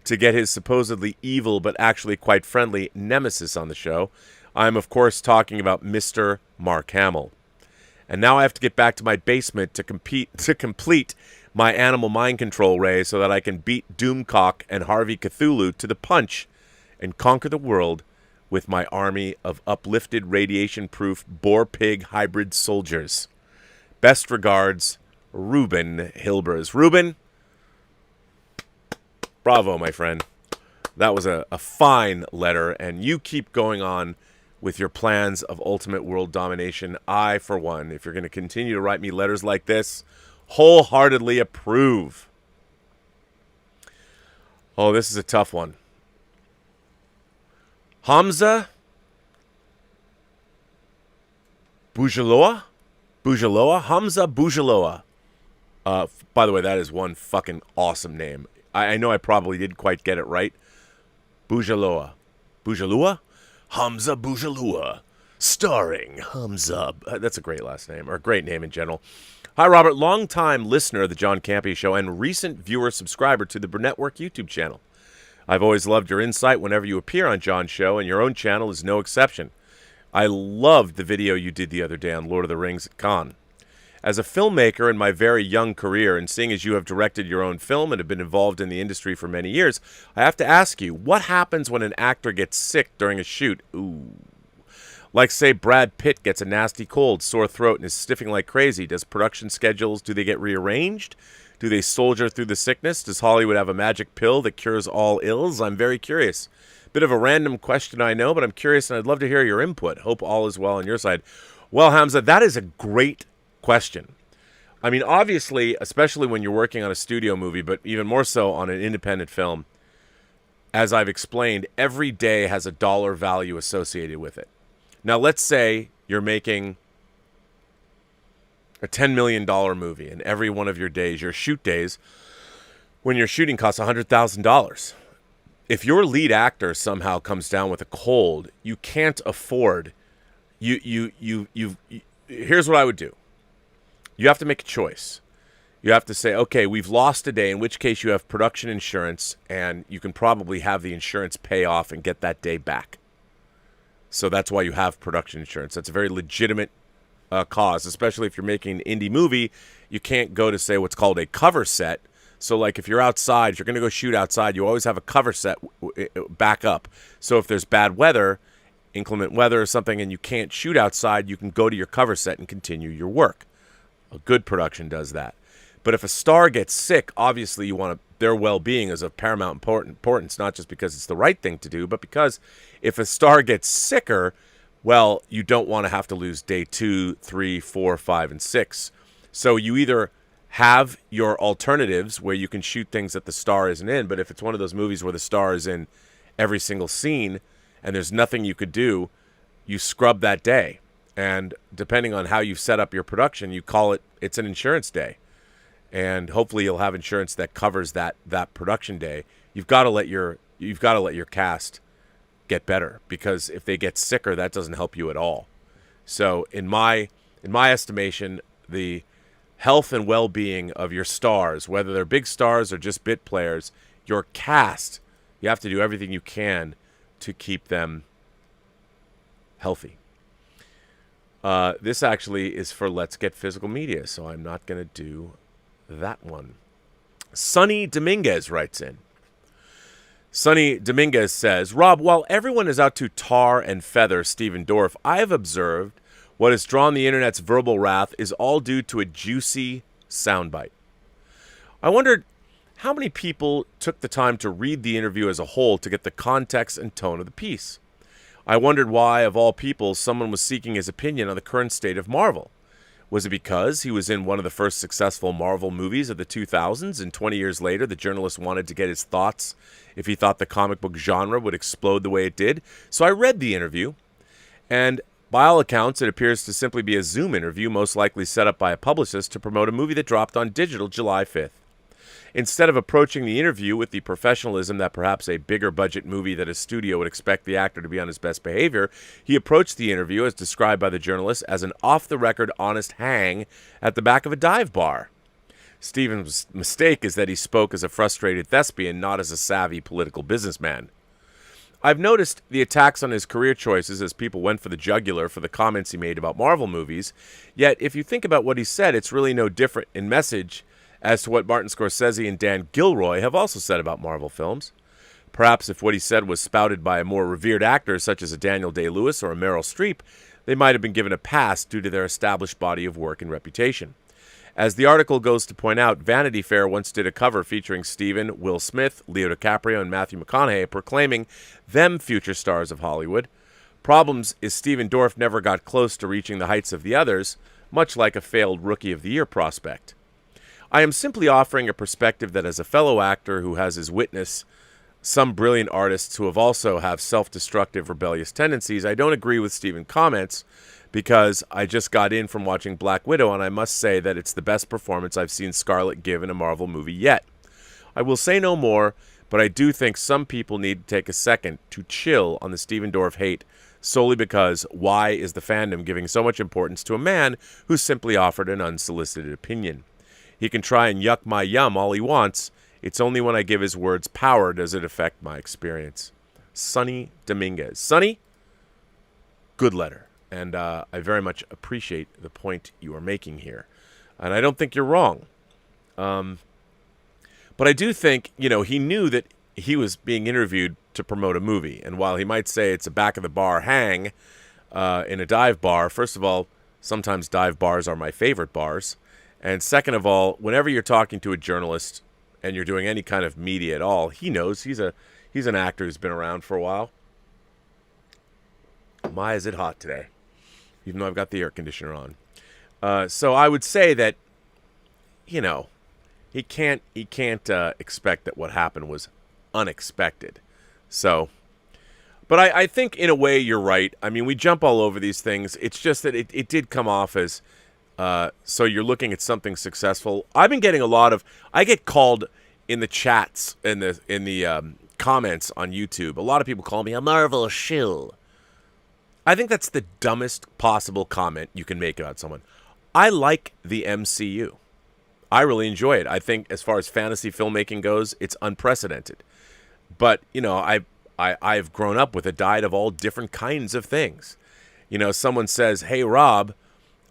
Speaker 2: to get his supposedly evil but actually quite friendly nemesis on the show. I'm, of course, talking about Mr. Mark Hamill. And now I have to get back to my basement to complete my animal mind control ray so that I can beat Doomcock and Harvey Cthulhu to the punch and conquer the world with my army of uplifted radiation-proof boar-pig hybrid soldiers. Best regards, Ruben Hilbers. Ruben, bravo, my friend. That was a fine letter, and you keep going on with your plans of ultimate world domination. I, for one, if you're going to continue to write me letters like this, wholeheartedly approve. Oh, this is a tough one. Hamza Bujaloa? Hamza Bujaloa. By the way, that is one fucking awesome name. I know I probably didn't quite get it right. Bujaloa. Hamza Bujaloa. Starring Hamza. That's a great last name, or a great name in general. Hi, Robert. Long-time listener of the John Campea Show and recent viewer-subscriber to the Burnettwork YouTube channel. I've always loved your insight whenever you appear on John's show, and your own channel is no exception. I loved the video you did the other day on Lord of the Rings at Con. As a filmmaker in my very young career, and seeing as you have directed your own film and have been involved in the industry for many years, I have to ask you, what happens when an actor gets sick during a shoot? Ooh. Like, say, Brad Pitt gets a nasty cold, sore throat, and is sniffing like crazy. Does production schedules, do they get rearranged? Do they soldier through the sickness? Does Hollywood have a magic pill that cures all ills? I'm very curious. Bit of a random question, I know, but I'm curious, and I'd love to hear your input. Hope all is well on your side. Well, Hamza, that is a great question. I mean, obviously, especially when you're working on a studio movie, but even more so on an independent film, as I've explained, every day has a dollar value associated with it. Now, let's say you're making a $10 million movie, and every one of your days, your shoot days, when you're shooting costs $100,000. If your lead actor somehow comes down with a cold, you can't afford. Here's what I would do. You have to make a choice. You have to say, okay, we've lost a day, in which case you have production insurance, and you can probably have the insurance pay off and get that day back. So that's why you have production insurance. That's a very legitimate cause, especially if you're making an indie movie. You can't go to, say, what's called a cover set. So, like, if you're outside, if you're going to go shoot outside, you always have a cover set back up. So if there's bad weather, inclement weather or something, and you can't shoot outside, you can go to your cover set and continue your work. A good production does that. But if a star gets sick, obviously you want their well-being is of paramount importance, not just because it's the right thing to do, but because if a star gets sicker, well, you don't want to have to lose day 2, 3, 4, 5, and 6. So you either have your alternatives where you can shoot things that the star isn't in, but if it's one of those movies where the star is in every single scene and there's nothing you could do, you scrub that day. And depending on how you've set up your production, you call it's an insurance day. And hopefully you'll have insurance that covers that production day. You've got to let your cast get better, because if they get sicker, that doesn't help you at all. So in my estimation, the health and well-being of your stars, whether they're big stars or just bit players, your cast, you have to do everything you can to keep them healthy. This actually is for Let's Get Physical Media, so I'm not going to do that one. Sunny Dominguez writes in. Sunny Dominguez says, Rob, while everyone is out to tar and feather Stephen Dorff, I have observed what has drawn the internet's verbal wrath is all due to a juicy soundbite. I wondered how many people took the time to read the interview as a whole to get the context and tone of the piece. I wondered why, of all people, someone was seeking his opinion on the current state of Marvel. Was it because he was in one of the first successful Marvel movies of the 2000s, and 20 years later the journalist wanted to get his thoughts if he thought the comic book genre would explode the way it did? So I read the interview, and by all accounts it appears to simply be a Zoom interview, most likely set up by a publicist to promote a movie that dropped on digital July 5th. Instead of approaching the interview with the professionalism that perhaps a bigger budget movie that a studio would expect the actor to be on his best behavior, he approached the interview, as described by the journalist, as an off-the-record honest hang at the back of a dive bar. Stephen's mistake is that he spoke as a frustrated thespian, not as a savvy political businessman. I've noticed the attacks on his career choices as people went for the jugular for the comments he made about Marvel movies, yet if you think about what he said, it's really no different in message as to what Martin Scorsese and Dan Gilroy have also said about Marvel films. Perhaps if what he said was spouted by a more revered actor such as a Daniel Day-Lewis or a Meryl Streep, they might have been given a pass due to their established body of work and reputation. As the article goes to point out, Vanity Fair once did a cover featuring Stephen, Will Smith, Leo DiCaprio, and Matthew McConaughey, proclaiming them future stars of Hollywood. Problems is Stephen Dorff never got close to reaching the heights of the others, much like a failed Rookie of the Year prospect. I am simply offering a perspective that as a fellow actor who has as witness some brilliant artists who have also have self-destructive, rebellious tendencies, I don't agree with Stephen's comments because I just got in from watching Black Widow, and I must say that it's the best performance I've seen Scarlett give in a Marvel movie yet. I will say no more, but I do think some people need to take a second to chill on the Stephen Dorff hate, solely because why is the fandom giving so much importance to a man who simply offered an unsolicited opinion? He can try and yuck my yum all he wants. It's only when I give his words power does it affect my experience. Sunny Dominguez. Sunny, good letter. And I very much appreciate the point you are making here. And I don't think you're wrong. But I do think, he knew that he was being interviewed to promote a movie. And while he might say it's a back-of-the-bar hang in a dive bar, first of all, sometimes dive bars are my favorite bars. And second of all, whenever you're talking to a journalist and you're doing any kind of media at all, he knows he's an actor who's been around for a while. My, is it hot today, even though I've got the air conditioner on. So I would say that, he can't expect that what happened was unexpected. So, but I think in a way you're right. I mean, we jump all over these things. It's just that it did come off as, so you're looking at something successful. I've been getting I get called in the chats, in the comments on YouTube. A lot of people call me a Marvel shill. I think that's the dumbest possible comment you can make about someone. I like the MCU. I really enjoy it. I think as far as fantasy filmmaking goes, it's unprecedented. But, I've grown up with a diet of all different kinds of things. Someone says, hey, Rob,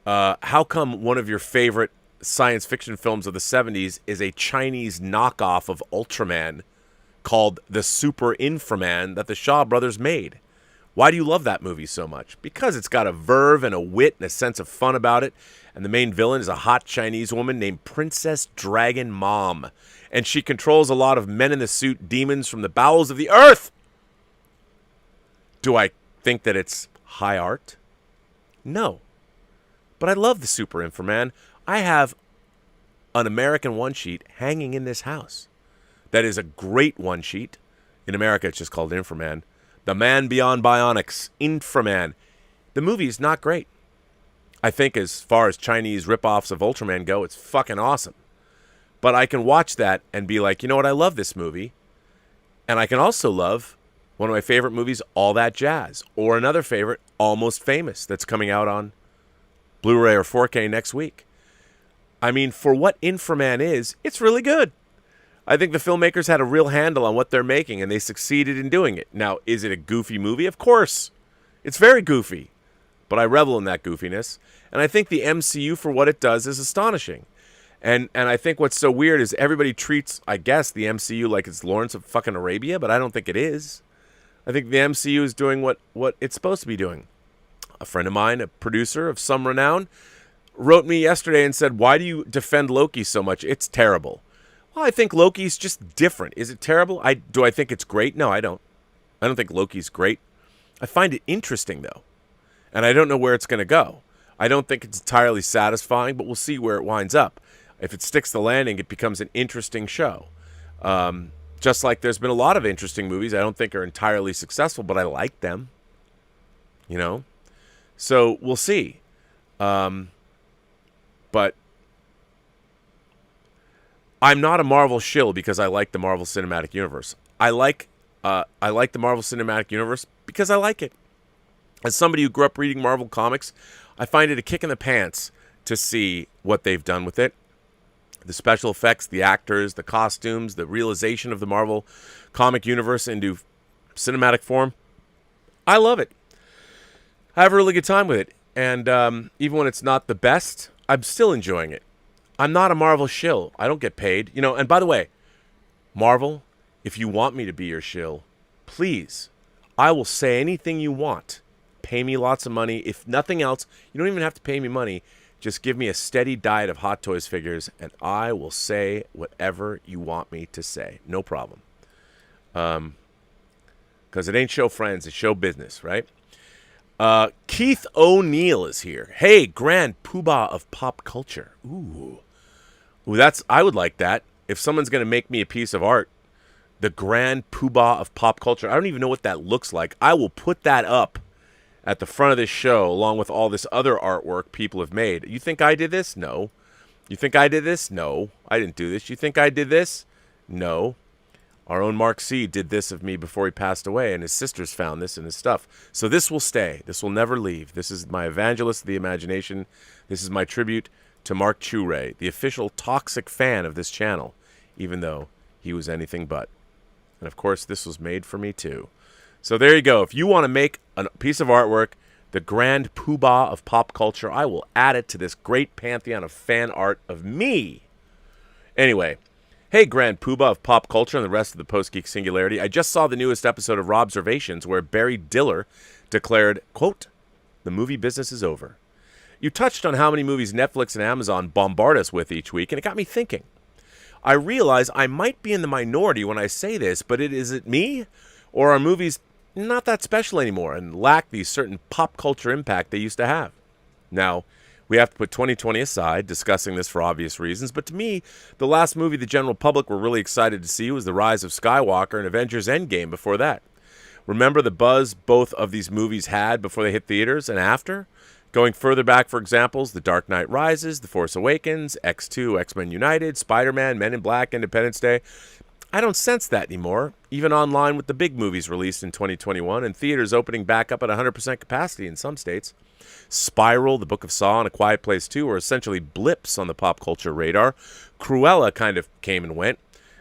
Speaker 2: how come one of your favorite science fiction films of the 70s is a Chinese knockoff of Ultraman called The Super Inframan that the Shaw brothers made? Why do you love that movie so much? Because it's got a verve and a wit and a sense of fun about it. And the main villain is a hot Chinese woman named Princess Dragon Mom. And she controls a lot of men in the suit demons from the bowels of the earth. Do I think that it's high art? No. But I love the Super Inframan. I have an American one-sheet hanging in this house. That is a great one-sheet. In America, it's just called Inframan. The Man Beyond Bionics, Inframan. The movie is not great. I think as far as Chinese ripoffs of Ultraman go, it's fucking awesome. But I can watch that and be like, you know what, I love this movie. And I can also love one of my favorite movies, All That Jazz. Or another favorite, Almost Famous, that's coming out on Blu-ray or 4K next week. I mean, for what Inframan is, it's really good. I think the filmmakers had a real handle on what they're making, and they succeeded in doing it. Now, is it a goofy movie? Of course. It's very goofy. But I revel in that goofiness. And I think the MCU, for what it does, is astonishing. And I think what's so weird is everybody treats, I guess, the MCU like it's Lawrence of fucking Arabia, but I don't think it is. I think the MCU is doing what it's supposed to be doing. A friend of mine, a producer of some renown, wrote me yesterday and said, why do you defend Loki so much? It's terrible. Well, I think Loki's just different. Is it terrible? Do I think it's great? No, I don't. I don't think Loki's great. I find it interesting, though. And I don't know where it's going to go. I don't think it's entirely satisfying, but we'll see where it winds up. If it sticks the landing, it becomes an interesting show. Just like there's been a lot of interesting movies I don't think are entirely successful, but I like them. So we'll see. But I'm not a Marvel shill because I like the Marvel Cinematic Universe. I like the Marvel Cinematic Universe because I like it. As somebody who grew up reading Marvel comics, I find it a kick in the pants to see what they've done with it. The special effects, the actors, the costumes, the realization of the Marvel comic universe into cinematic form. I love it. I have a really good time with it. And even when it's not the best, I'm still enjoying it. I'm not a Marvel shill. I don't get paid. And by the way, Marvel, if you want me to be your shill, please, I will say anything you want. Pay me lots of money. If nothing else, you don't even have to pay me money. Just give me a steady diet of Hot Toys figures, and I will say whatever you want me to say. No problem. Because it ain't show friends, it's show business, right? Keith O'Neill is here. Hey, grand poobah of pop culture. Ooh, I would like that. If someone's going to make me a piece of art, the grand poobah of pop culture. I don't even know what that looks like. I will put that up at the front of this show along with all this other artwork people have made. You think I did this? No. You think I did this? No. I didn't do this. You think I did this? No. Our own Mark C. did this of me before he passed away, and his sisters found this in his stuff. So this will stay. This will never leave. This is my evangelist of the imagination. This is my tribute to Mark Chure, the official toxic fan of this channel, even though he was anything but. And of course, this was made for me too. So there you go. If you want to make a piece of artwork the grand poobah of pop culture. I will add it to this great pantheon of fan art of me. Anyway, hey, grand poobah of pop culture and the rest of the Post-Geek singularity. I just saw the newest episode of Robservations where Barry Diller declared, quote, "The movie business is over." You touched on how many movies Netflix and Amazon bombard us with each week, and it got me thinking. I realize I might be in the minority when I say this, but is it me? Or are movies not that special anymore and lack the certain pop culture impact they used to have? Now, we have to put 2020 aside, discussing this for obvious reasons, but to me, the last movie the general public were really excited to see was The Rise of Skywalker and Avengers Endgame before that. Remember the buzz both of these movies had before they hit theaters and after? Going further back for examples, The Dark Knight Rises, The Force Awakens, X2, X-Men United, Spider-Man, Men in Black, Independence Day. I don't sense that anymore, even online with the big movies released in 2021 and theaters opening back up at 100% capacity in some states. Spiral, The Book of Saw, and A Quiet Place 2 were essentially blips on the pop culture radar. Cruella kind of came and went.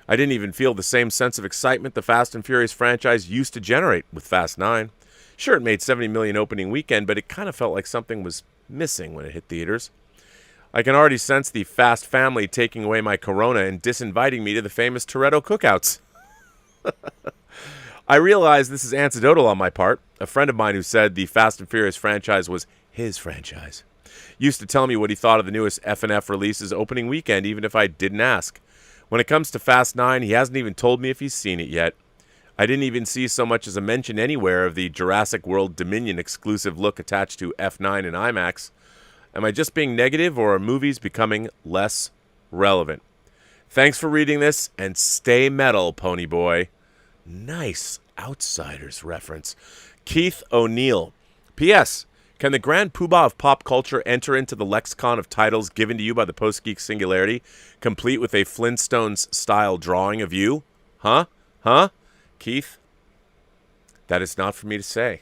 Speaker 2: I didn't even feel the same sense of excitement the Fast and Furious franchise used to generate with Fast 9. Sure, it made $70 million opening weekend, but it kind of felt like something was missing when it hit theaters. I can already sense the Fast family taking away my Corona and disinviting me to the famous Toretto cookouts. I realize this is anecdotal on my part. A friend of mine who said the Fast and Furious franchise was his franchise used to tell me what he thought of the newest F&F releases opening weekend, even if I didn't ask. When it comes to Fast 9, he hasn't even told me if he's seen it yet. I didn't even see so much as a mention anywhere of the Jurassic World Dominion exclusive look attached to F9 and IMAX. Am I just being negative, or are movies becoming less relevant? Thanks for reading this, and stay metal, pony boy. Nice Outsiders reference. Keith O'Neill. P.S. Can the grand poobah of pop culture enter into the lexicon of titles given to you by the Post-Geek singularity, complete with a Flintstones-style drawing of you? Huh? Keith, that is not for me to say.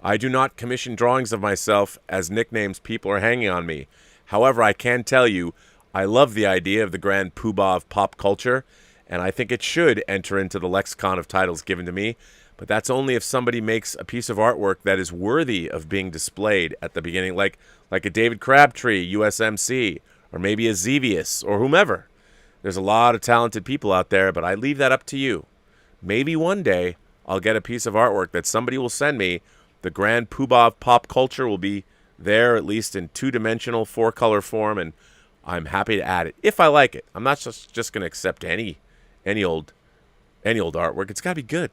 Speaker 2: I do not commission drawings of myself as nicknames people are hanging on me. However, I can tell you I love the idea of the grand poobah of pop culture, and I think it should enter into the lexicon of titles given to me, but that's only if somebody makes a piece of artwork that is worthy of being displayed at the beginning, like a David Crabtree, USMC, or maybe a Xevious, or whomever. There's a lot of talented people out there, but I leave that up to you. Maybe one day I'll get a piece of artwork that somebody will send me. The grand poobah of pop culture will be there, at least in two-dimensional, four-color form, and I'm happy to add it if I like it. I'm not just going to accept any old artwork. It's got to be good.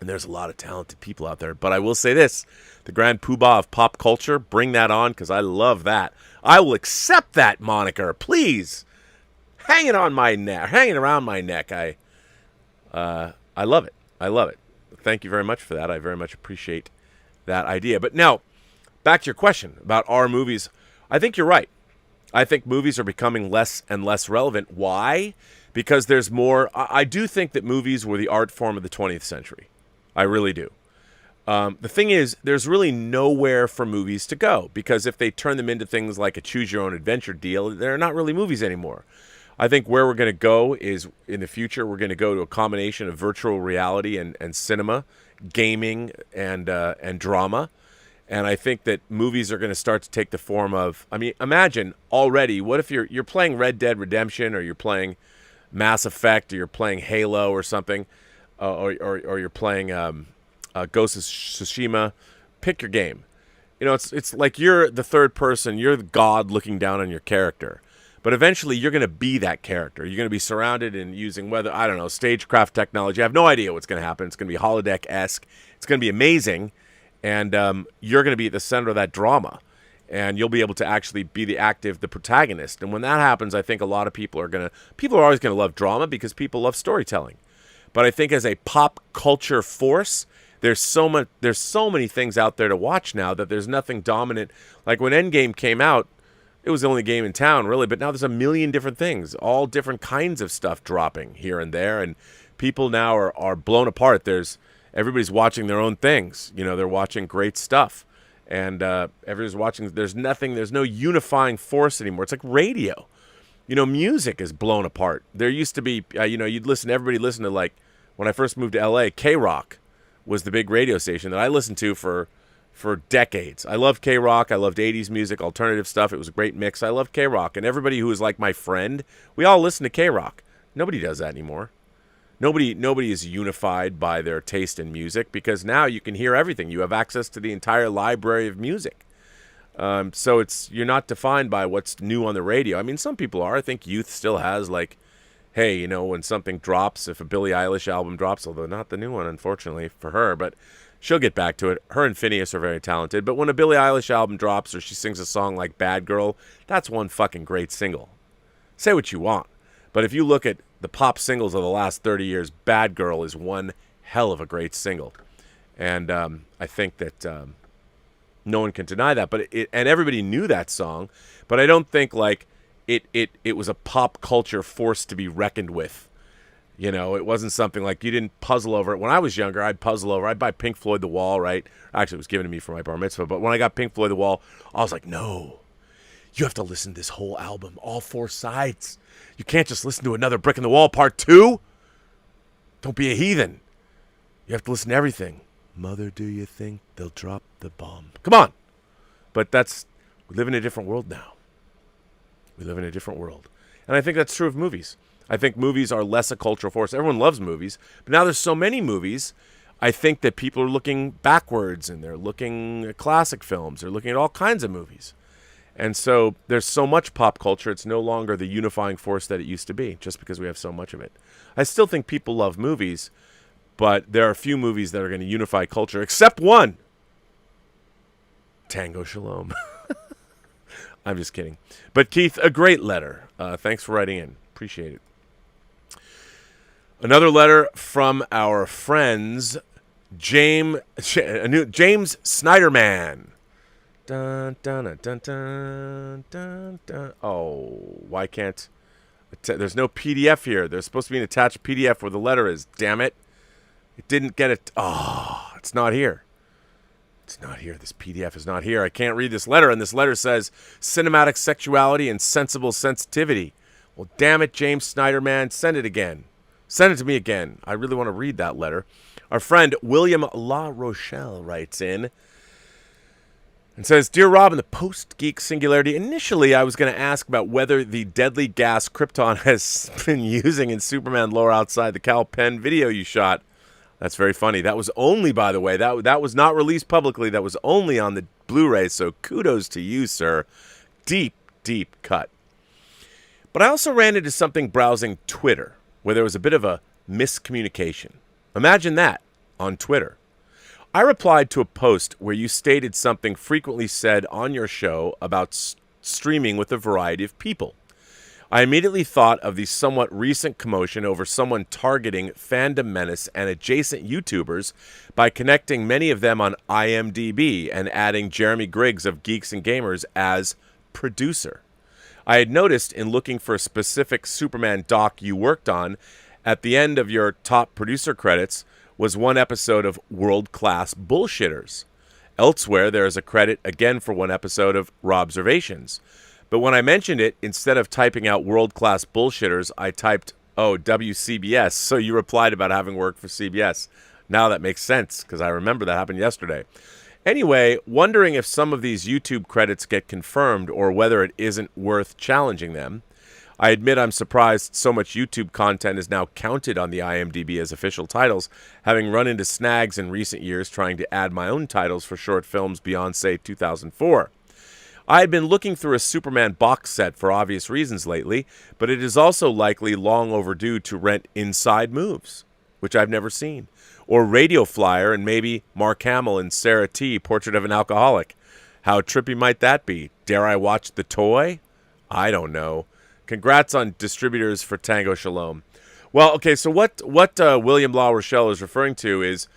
Speaker 2: And there's a lot of talented people out there. But I will say this, the grand poobah of pop culture, bring that on, because I love that. I will accept that moniker, please. Hang it on my neck, hanging around my neck. I love it. I love it. Thank you very much for that. I very much appreciate that idea. But now, back to your question about our movies. I think you're right. I think movies are becoming less and less relevant. Why? Because there's more. I do think that movies were the art form of the 20th century. I really do. The thing is, there's really nowhere for movies to go, because if they turn them into things like a choose-your-own-adventure deal, they're not really movies anymore. I think where we're going to go is, in the future, we're going to go to a combination of virtual reality and cinema, gaming and drama. And I think that movies are going to start to take the form of, I mean, imagine already, what if you're playing Red Dead Redemption, or you're playing Mass Effect, or you're playing Halo or something, or you're playing Ghost of Tsushima. Pick your game. You know, it's like you're the third person, you're the god looking down on your character. But eventually you're going to be that character. You're going to be surrounded and using, whether, I don't know, stagecraft technology. I have no idea what's going to happen. It's going to be holodeck-esque. It's going to be amazing. And you're going to be at the center of that drama. And you'll be able to actually be the protagonist. And when that happens, I think a lot of people are always going to love drama, because people love storytelling. But I think as a pop culture force, there's so many things out there to watch now that there's nothing dominant. Like when Endgame came out, it was the only game in town, really, but now there's a million different things, all different kinds of stuff dropping here and there, and people now are blown apart. Everybody's watching their own things. You know, they're watching great stuff, and everybody's watching. There's no unifying force anymore. It's like radio. You know, music is blown apart. There used to be, everybody listened to, like, when I first moved to L.A., K-Rock was the big radio station that I listened to for, for decades. I loved K-Rock. I loved 80s music, alternative stuff. It was a great mix. I loved K-Rock. And everybody who was like my friend, we all listened to K-Rock. Nobody does that anymore. Nobody is unified by their taste in music because now you can hear everything. You have access to the entire library of music. So you're not defined by what's new on the radio. I mean, some people are. I think youth still has like, hey, you know, when something drops, if a Billie Eilish album drops, although not the new one, unfortunately for her, but she'll get back to it. Her and Phineas are very talented. But when a Billie Eilish album drops or she sings a song like Bad Girl, that's one fucking great single. Say what you want. But if you look at the pop singles of the last 30 years, Bad Girl is one hell of a great single. And I think that no one can deny that. But and everybody knew that song. But I don't think like it was a pop culture force to be reckoned with. You know, it wasn't something like you didn't puzzle over it. When I was younger, I'd puzzle over. I'd buy Pink Floyd The Wall, right? Actually, it was given to me for my bar mitzvah. But when I got Pink Floyd The Wall, I was like, no, you have to listen to this whole album, all 4 sides. You can't just listen to Another Brick in the Wall Part 2. Don't be a heathen. You have to listen to everything. Mother, do you think they'll drop the bomb? Come on. But we live in a different world now. We live in a different world. And I think that's true of movies. I think movies are less a cultural force. Everyone loves movies. But now there's so many movies, I think that people are looking backwards and they're looking at classic films. They're looking at all kinds of movies. And so there's so much pop culture, it's no longer the unifying force that it used to be, just because we have so much of it. I still think people love movies, but there are a few movies that are going to unify culture, except one. Tango Shalom. I'm just kidding. But Keith, a great letter. Thanks for writing in. Appreciate it. Another letter from our friends, James Snyderman. Dun, dun, dun, dun, dun, dun, dun. Oh, why can't... There's no PDF here. There's supposed to be an attached PDF where the letter is. Damn it. It didn't get it. Oh, it's not here. It's not here. This PDF is not here. I can't read this letter. And this letter says cinematic sexuality and sensible sensitivity. Well, damn it, James Snyderman. Send it again. Send it to me again. I really want to read that letter. Our friend William La Rochelle writes in and says, Dear Rob, in the Post-Geek Singularity, initially I was going to ask about whether the deadly gas Krypton has been using in Superman lore outside the Cal Penn video you shot. That's very funny. That was only, by the way, that was not released publicly. That was only on the Blu-ray, so kudos to you, sir. Deep, deep cut. But I also ran into something browsing Twitter, where there was a bit of a miscommunication. Imagine that, on Twitter. I replied to a post where you stated something frequently said on your show about streaming with a variety of people. I immediately thought of the somewhat recent commotion over someone targeting Fandom Menace and adjacent YouTubers by connecting many of them on IMDb and adding Jeremy Griggs of Geeks and Gamers as producer. I had noticed in looking for a specific Superman doc you worked on, at the end of your top producer credits was one episode of World Class Bullshitters. Elsewhere, there is a credit again for one episode of Robservations. But when I mentioned it, instead of typing out World Class Bullshitters, I typed, WCBS. So you replied about having worked for CBS. Now that makes sense, because I remember that happened yesterday. Anyway, wondering if some of these YouTube credits get confirmed or whether it isn't worth challenging them. I admit I'm surprised so much YouTube content is now counted on the IMDb as official titles, having run into snags in recent years trying to add my own titles for short films beyond, say, 2004. I had been looking through a Superman box set for obvious reasons lately, but it is also likely long overdue to rent Inside Moves, which I've never seen, or Radio Flyer and maybe Mark Hamill and Sarah T. Portrait of an Alcoholic. How trippy might that be? Dare I watch The Toy? I don't know. Congrats on distributors for Tango Shalom. Well, okay, so what William La Rochelle is referring to is,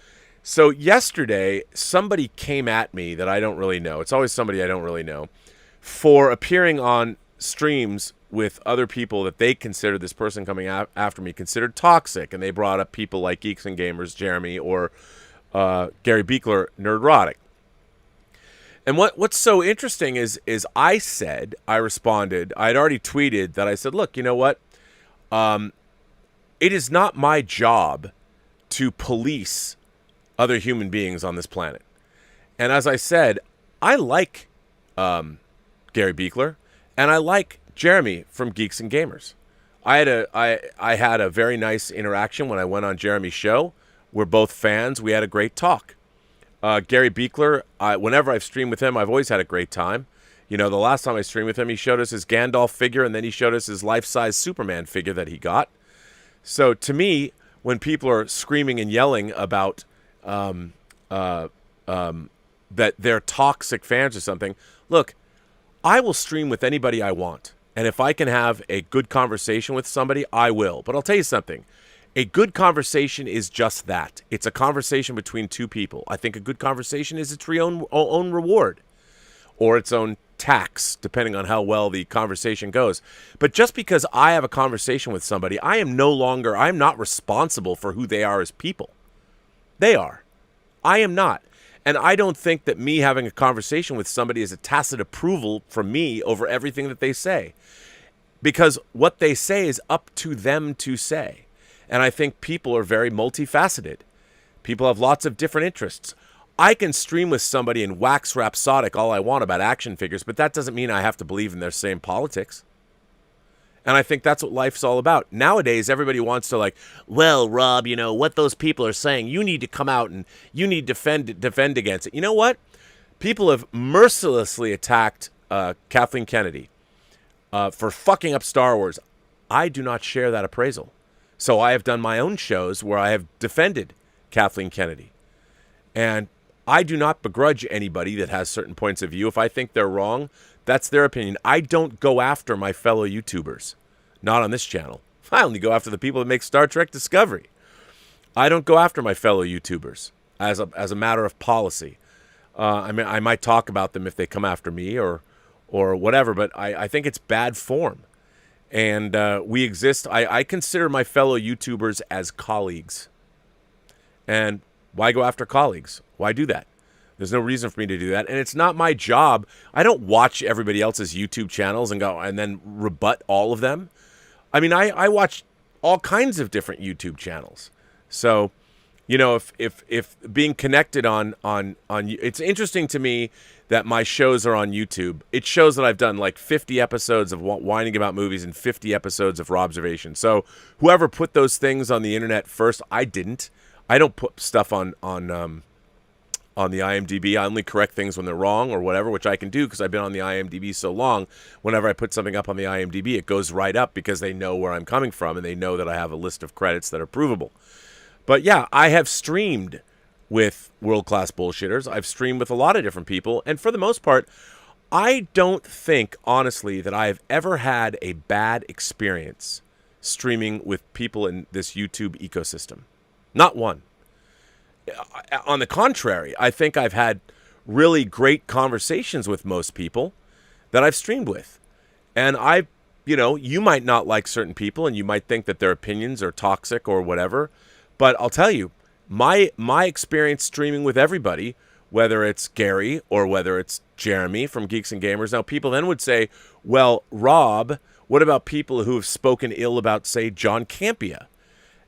Speaker 2: so yesterday somebody came at me that I don't really know. It's always somebody I don't really know, for appearing on streams with other people that they considered, this person coming after me considered toxic, and they brought up people like Geeks and Gamers, Jeremy, or Gary Beekler, Nerdrotic. And what's so interesting is I responded, I had already tweeted that I said, look, you know what? It is not my job to police other human beings on this planet. And as I said, I like Gary Beekler, and I like Jeremy from Geeks and Gamers. I had a very nice interaction when I went on Jeremy's show. We're both fans. We had a great talk. Gary Beekler, whenever I've streamed with him, I've always had a great time. You know, the last time I streamed with him, he showed us his Gandalf figure, and then he showed us his life-size Superman figure that he got. So to me, when people are screaming and yelling about that they're toxic fans or something, look, I will stream with anybody I want. And if I can have a good conversation with somebody, I will. But I'll tell you something. A good conversation is just that. It's a conversation between two people. I think a good conversation is its own reward or its own tax, depending on how well the conversation goes. But just because I have a conversation with somebody, I'm not responsible for who they are as people. They are. I am not. And I don't think that me having a conversation with somebody is a tacit approval from me over everything that they say. Because what they say is up to them to say. And I think people are very multifaceted. People have lots of different interests. I can stream with somebody and wax rhapsodic all I want about action figures, but that doesn't mean I have to believe in their same politics. And I think that's what life's all about. Nowadays, everybody wants to well, Rob, you know, what those people are saying, you need to come out and you need to defend against it. You know what? People have mercilessly attacked Kathleen Kennedy for fucking up Star Wars. I do not share that appraisal. So I have done my own shows where I have defended Kathleen Kennedy. And I do not begrudge anybody that has certain points of view. If I think they're wrong, that's their opinion. I don't go after my fellow YouTubers. Not on this channel. I only go after the people that make Star Trek Discovery. I don't go after my fellow YouTubers as a matter of policy. I mean, I might talk about them if they come after me or whatever, but I think it's bad form. And we exist. I consider my fellow YouTubers as colleagues. And why go after colleagues? Why do that? There's no reason for me to do that. And it's not my job. I don't watch everybody else's YouTube channels and go and then rebut all of them. I mean, I watch all kinds of different YouTube channels. So, you know, if being connected on it's interesting to me that my shows are on YouTube. It shows that I've done 50 episodes of whining about movies and 50 episodes of Robservations. So whoever put those things on the internet first, I didn't. I don't put stuff on the IMDb. I only correct things when they're wrong or whatever, which I can do because I've been on the IMDb so long. Whenever I put something up on the IMDb, it goes right up because they know where I'm coming from and they know that I have a list of credits that are provable. But yeah, I have streamed with world-class bullshitters. I've streamed with a lot of different people. And for the most part, I don't think, honestly, that I have ever had a bad experience streaming with people in this YouTube ecosystem. Not one. On the contrary, I think I've had really great conversations with most people that I've streamed with. And you might not like certain people and you might think that their opinions are toxic or whatever. But I'll tell you, my experience streaming with everybody, whether it's Gary or whether it's Jeremy from Geeks and Gamers. Now, people then would say, well, Rob, what about people who have spoken ill about, say, John Campea?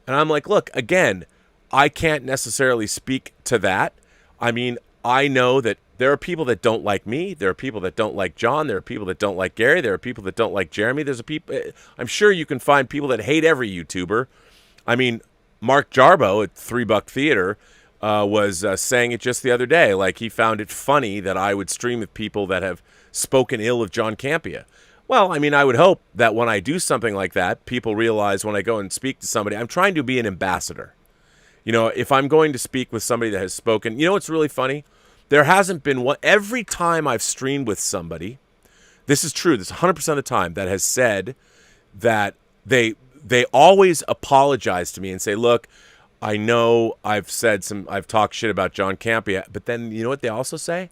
Speaker 2: And I'm like, look, again, I can't necessarily speak to that. I mean, I know that there are people that don't like me. There are people that don't like John. There are people that don't like Gary. There are people that don't like Jeremy. I'm sure you can find people that hate every YouTuber. I mean, Mark Jarbo at $3 Theater was saying it just the other day. He found it funny that I would stream with people that have spoken ill of John Campea. Well, I mean, I would hope that when I do something like that, people realize when I go and speak to somebody, I'm trying to be an ambassador. You know, if I'm going to speak with somebody that has spoken, you know what's really funny? There hasn't been one. Every time I've streamed with somebody, this is true, this is 100% of the time, that has said that they always apologize to me and say, look, I know I've talked shit about John Campea, but then you know what they also say?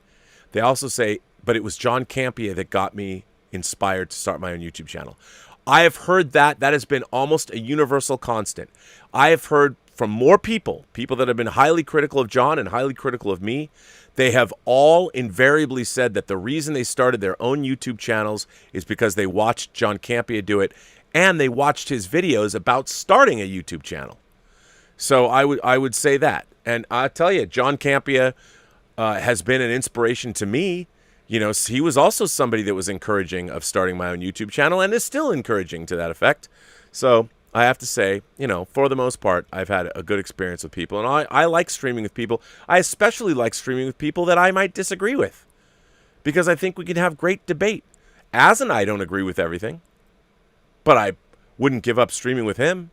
Speaker 2: They also say, but it was John Campea that got me inspired to start my own YouTube channel. I have heard that. That has been almost a universal constant. I have heard from more people that have been highly critical of John and highly critical of me. They have all invariably said that the reason they started their own YouTube channels is because they watched John Campea do it and they watched his videos about starting a YouTube channel. So I would say that. And I tell you, John Campea, has been an inspiration to me. You know, he was also somebody that was encouraging of starting my own YouTube channel and is still encouraging to that effect. So I have to say, you know, for the most part, I've had a good experience with people. And I like streaming with people. I especially like streaming with people that I might disagree with, because I think we can have great debate. Az and I don't agree with everything, but I wouldn't give up streaming with him.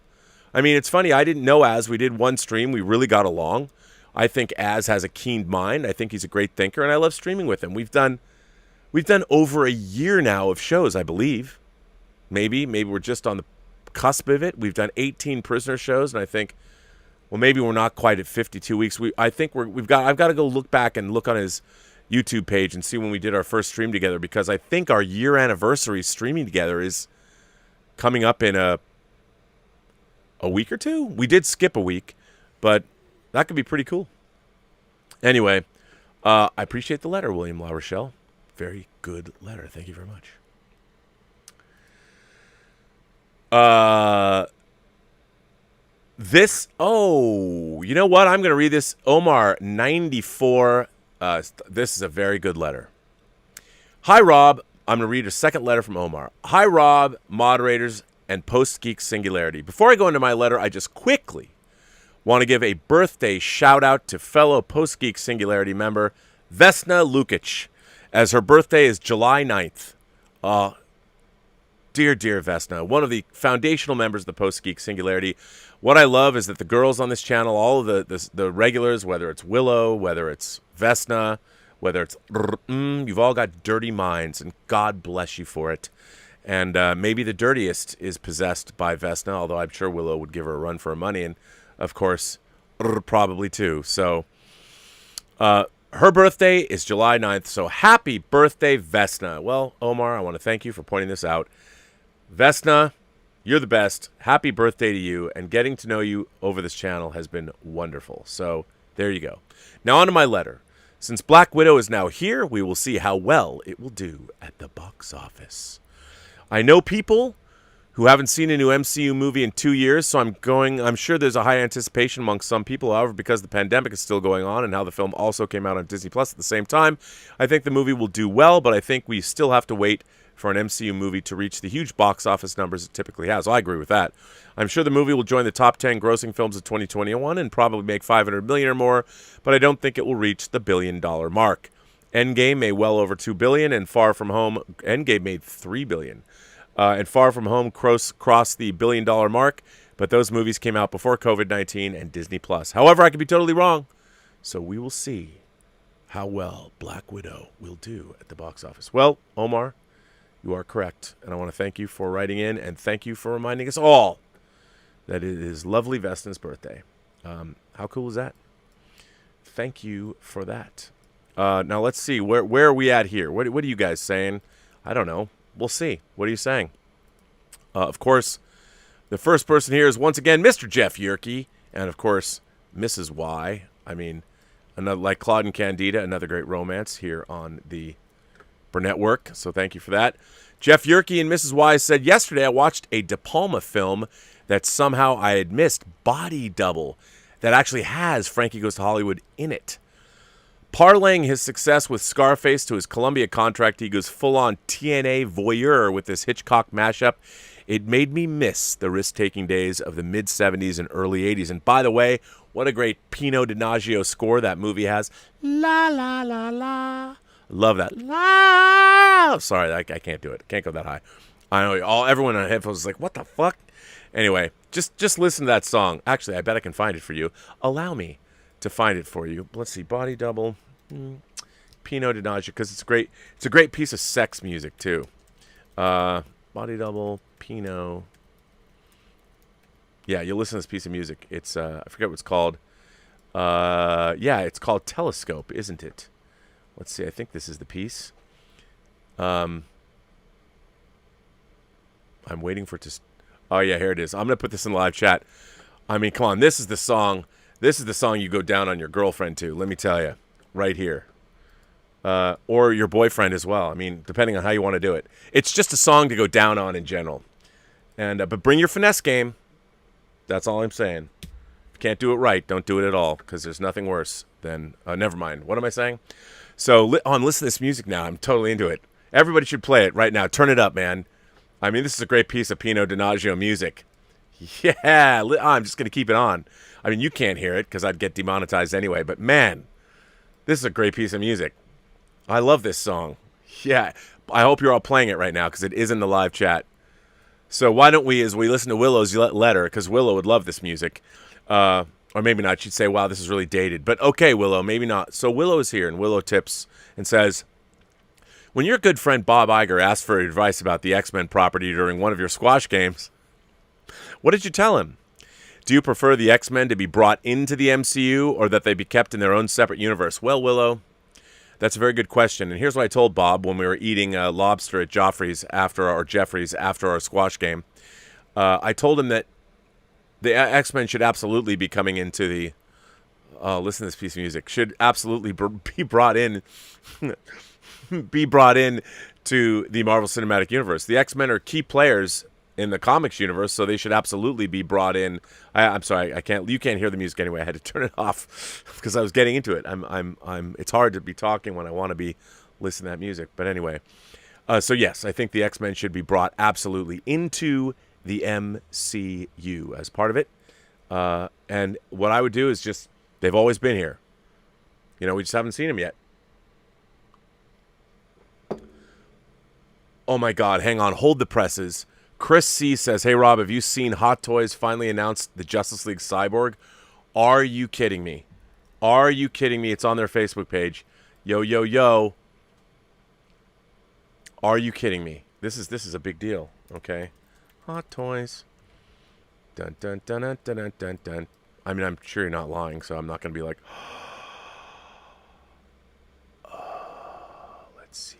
Speaker 2: I mean, it's funny. I didn't know Az. We did one stream. We really got along. I think Az has a keen mind. I think he's a great thinker, and I love streaming with him. We've done over a year now of shows, I believe. Maybe we're just on the cusp of it. We've done 18 prisoner shows, and I think, well, maybe we're not quite at 52 weeks. I've got to go look back and look on his YouTube page and see when we did our first stream together, because I think our year anniversary streaming together is coming up in a week or two. We did skip a week, but that could be pretty cool. Anyway, I appreciate the letter, William La Rochelle. Very good letter. Thank you very much. You know what? I'm going to read this. Omar 94. This is a very good letter. Hi, Rob. I'm going to read a second letter from Omar. Hi, Rob, moderators, and Post-Geek Singularity. Before I go into my letter, I just quickly want to give a birthday shout-out to fellow Post-Geek Singularity member Vesna Lukic, as her birthday is July 9th. Dear Vesna, one of the foundational members of the Post-Geek Singularity. What I love is that the girls on this channel, all of the regulars, whether it's Willow, whether it's Vesna, whether it's you've all got dirty minds, and God bless you for it. And maybe the dirtiest is possessed by Vesna, although I'm sure Willow would give her a run for her money, and of course, probably too. So, her birthday is July 9th, so happy birthday, Vesna. Well, Omar, I want to thank you for pointing this out. Vesna, you're the best. Happy birthday to you, and getting to know you over this channel has been wonderful. So, there you go. Now, on to my letter. Since Black Widow is now here, we will see how well it will do at the box office. I know people who haven't seen a new MCU movie in 2 years, so I'm sure there's a high anticipation amongst some people. However, because the pandemic is still going on and how the film also came out on Disney Plus at the same time, I think the movie will do well, but I think we still have to wait for an MCU movie to reach the huge box office numbers it typically has. I agree with that. I'm sure the movie will join the top 10 grossing films of 2021 and probably make $500 million or more, but I don't think it will reach the $1 billion mark. Endgame made well over $2 billion, and Far From Home, Endgame made $3 billion. And Far From Home crossed the $1 billion mark, but those movies came out before COVID-19 and Disney Plus. However, I could be totally wrong, so we will see how well Black Widow will do at the box office. Well, Omar, you are correct, and I want to thank you for writing in, and thank you for reminding us all that it is lovely Vesna's birthday. How cool is that? Thank you for that. Now let's see, where are we at here? What are you guys saying? I don't know. We'll see. What are you saying? Of course, the first person here is once again Mr. Jeff Yerke, and of course, Mrs. Y. I mean, another, like Claude and Candida, another great romance here on the Burnettwork, so thank you for that. Jeff Yerke and Mrs. Y said, yesterday I watched a De Palma film that somehow I had missed, Body Double, that actually has Frankie Goes to Hollywood in it. Parlaying his success with Scarface to his Columbia contract, he goes full-on TNA voyeur with this Hitchcock mashup. It made me miss the risk-taking days of the mid-'70s and early '80s. And by the way, what a great Pino Donaggio score that movie has. La, la, la, la. Love that. La. Sorry, I can't do it. Can't go that high. I know everyone on headphones is like, what the fuck? Anyway, just listen to that song. Actually, I bet I can find it for you. Allow me to find it for you. Let's see, Body Double, Pino Donaggio, because it's great. It's a great piece of sex music too. Body Double, Pino. Yeah, you'll listen to this piece of music. It's I forget what it's called. Yeah, it's called Telescope, isn't it? Let's see. I think this is the piece. I'm waiting for it to. Oh yeah, here it is. I'm gonna put this in the live chat. I mean, come on. This is the song. This is the song you go down on your girlfriend to, let me tell you, right here. Or your boyfriend as well. I mean, depending on how you want to do it. It's just a song to go down on in general. And but bring your finesse game. That's all I'm saying. If you can't do it right, don't do it at all, because there's nothing worse than... never mind. What am I saying? So, listen to this music now. I'm totally into it. Everybody should play it right now. Turn it up, man. I mean, this is a great piece of Pino Donaggio music. Yeah, I'm just going to keep it on. I mean, you can't hear it because I'd get demonetized anyway, but man, this is a great piece of music. I love this song. Yeah, I hope you're all playing it right now because it is in the live chat. So why don't we, as we listen to Willow's letter, because Willow would love this music, or maybe not, she'd say, wow, this is really dated. But okay, Willow, maybe not. So Willow is here, and Willow tips and says, when your good friend Bob Iger asked for advice about the X-Men property during one of your squash games, what did you tell him? Do you prefer the X-Men to be brought into the MCU or that they be kept in their own separate universe? Well, Willow, that's a very good question. And here's what I told Bob when we were eating lobster at Jeffrey's after our squash game. I told him that the X-Men should absolutely be coming into the... Oh, listen to this piece of music. Should absolutely be brought in... be brought in to the Marvel Cinematic Universe. The X-Men are key players in the comics universe, so they should absolutely be brought in. I'm sorry, you can't hear the music anyway. I had to turn it off because I was getting into it. It's hard to be talking when I want to be listening to that music. But anyway, so yes, I think the X-Men should be brought absolutely into the MCU as part of it. And what I would do is they've always been here. You know, we just haven't seen them yet. Oh my God, hang on, hold the presses. Chris C. says, hey, Rob, have you seen Hot Toys finally announced the Justice League Cyborg? Are you kidding me? Are you kidding me? It's on their Facebook page. Yo, yo, yo. Are you kidding me? This is a big deal, okay? Hot Toys. Dun, dun, dun, dun, dun, dun, dun, dun. I mean, I'm sure you're not lying, so I'm not going to be like, let's see.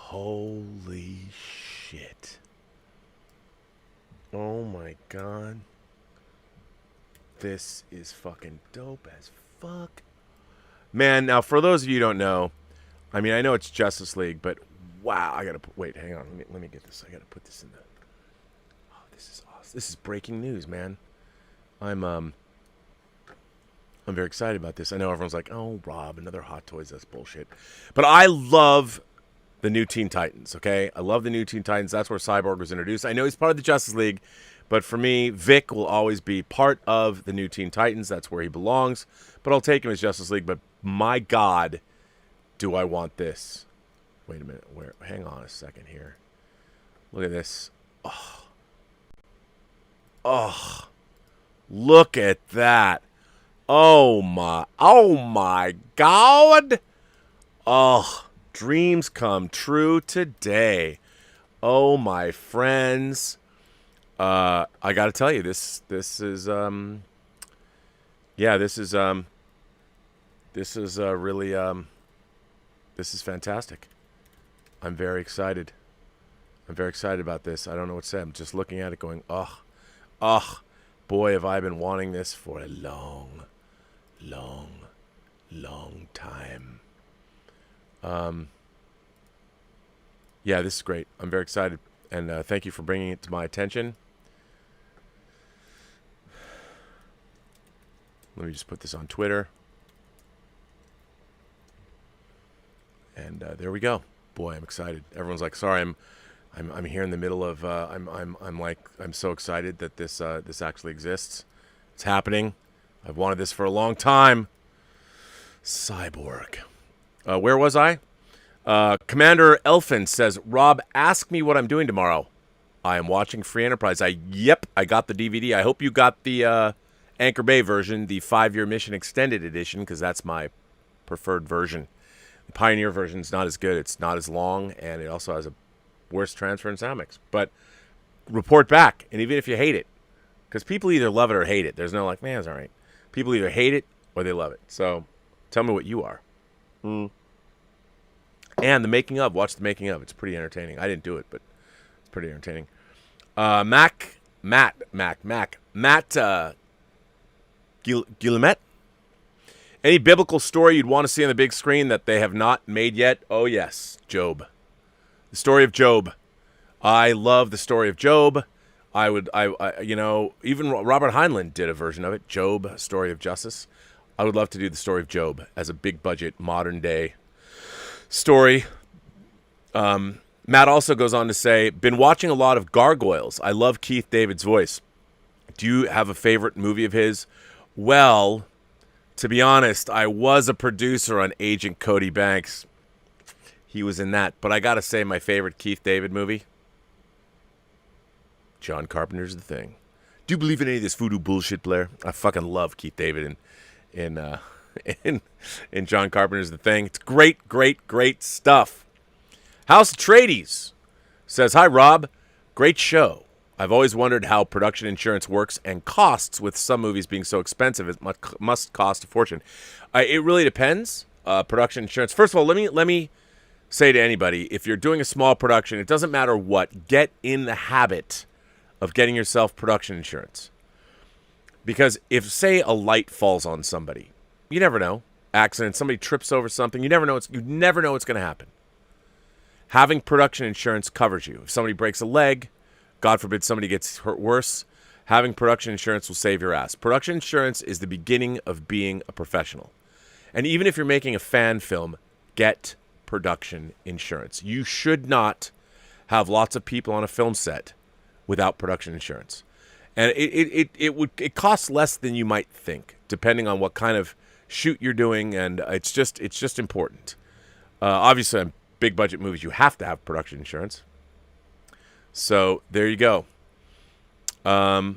Speaker 2: Holy shit. Oh my God. This is fucking dope as fuck. Man, now for those of you who don't know, I mean, I know it's Justice League, but wow, I gotta wait, hang on, let me get this. I gotta put this in the... Oh, this is awesome. This is breaking news, man. I'm very excited about this. I know everyone's like, oh, Rob, another Hot Toys, that's bullshit. But I love the new Teen Titans, okay? I love the new Teen Titans. That's where Cyborg was introduced. I know he's part of the Justice League, but for me, Vic will always be part of the new Teen Titans. That's where he belongs. But I'll take him as Justice League. But my God, do I want this. Wait a minute. Hang on a second here. Look at this. Oh. Look at that. Oh my God. Oh. Dreams come true today. Oh, my friends. I got to tell you, this is really, this is fantastic. I'm very excited. I'm very excited about this. I don't know what to say. I'm just looking at it going, boy, have I been wanting this for a long, long, long time. Yeah, this is great. I'm very excited, and thank you for bringing it to my attention. Let me just put this on Twitter, and there we go. Boy, I'm excited. Everyone's like, "Sorry, I'm here in the middle of I'm so excited that this actually exists. It's happening. I've wanted this for a long time." Cyborg. Where was I? Commander Elfin says, Rob, ask me what I'm doing tomorrow. I am watching Free Enterprise. I got the DVD. I hope you got the Anchor Bay version, the 5-year mission extended edition, because that's my preferred version. The Pioneer version is not as good. It's not as long, and it also has a worse transfer and sound mix. But report back, and even if you hate it, because people either love it or hate it. There's no like, man, it's all right. People either hate it or they love it. So tell me what you are. And the making of. Watch the making of. It's pretty entertaining. I didn't do it, but it's pretty entertaining. Matt Guillemette. Any biblical story you'd want to see on the big screen that they have not made yet? Oh, yes. Job. The story of Job. I love the story of Job. Even Robert Heinlein did a version of it, Job, Story of Justice. I would love to do the story of Job as a big budget, modern day story. Matt also goes on to say, been watching a lot of Gargoyles. I love Keith David's voice. Do you have a favorite movie of his? Well, to be honest, I was a producer on Agent Cody Banks. He was in that. But I got to say my favorite Keith David movie, John Carpenter's The Thing. Do you believe in any of this voodoo bullshit, Blair? I fucking love Keith David in John Carpenter's The Thing. It's great, great, great stuff. House Atreides says, hi, Rob. Great show. I've always wondered how production insurance works and costs with some movies being so expensive. It must cost a fortune. It really depends. Production insurance. First of all, let me say to anybody, if you're doing a small production, it doesn't matter what, get in the habit of getting yourself production insurance. Because if, say, a light falls on somebody, you never know. Accident, somebody trips over something, you never know what's going to happen. Having production insurance covers you. If somebody breaks a leg, God forbid somebody gets hurt worse, having production insurance will save your ass. Production insurance is the beginning of being a professional. And even if you're making a fan film, get production insurance. You should not have lots of people on a film set without production insurance. And it costs less than you might think, depending on what kind of shoot you're doing, and it's just important. Obviously, on big budget movies, you have to have production insurance. So there you go. That's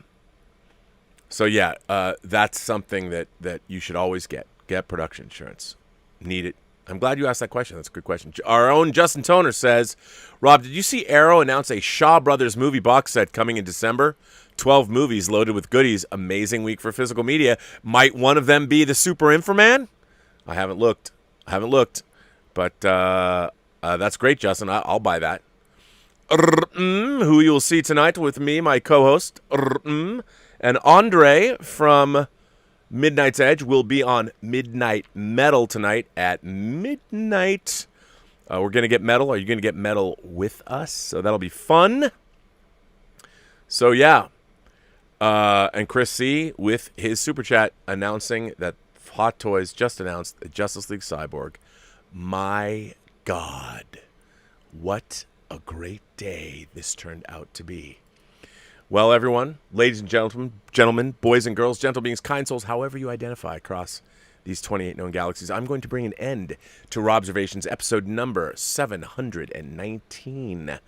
Speaker 2: something that you should always get production insurance. Need it. I'm glad you asked that question. That's a good question. Our own Justin Toner says, Rob, did you see Arrow announce a Shaw Brothers movie box set coming in December? 12 movies loaded with goodies. Amazing week for physical media. Might one of them be the Super Inframan? I haven't looked. But that's great, Justin. I'll buy that. Who you'll see tonight with me, my co-host, and Andre from Midnight's Edge will be on Midnight Metal tonight at midnight. We're going to get metal. Are you going to get metal with us? So that'll be fun. So, yeah. And Chris C. with his super chat announcing that Hot Toys just announced the Justice League Cyborg. My God. What a great day this turned out to be. Well, everyone, ladies and gentlemen, boys and girls, gentle beings, kind souls, however you identify across these 28 known galaxies, I'm going to bring an end to Robservations episode number 719. I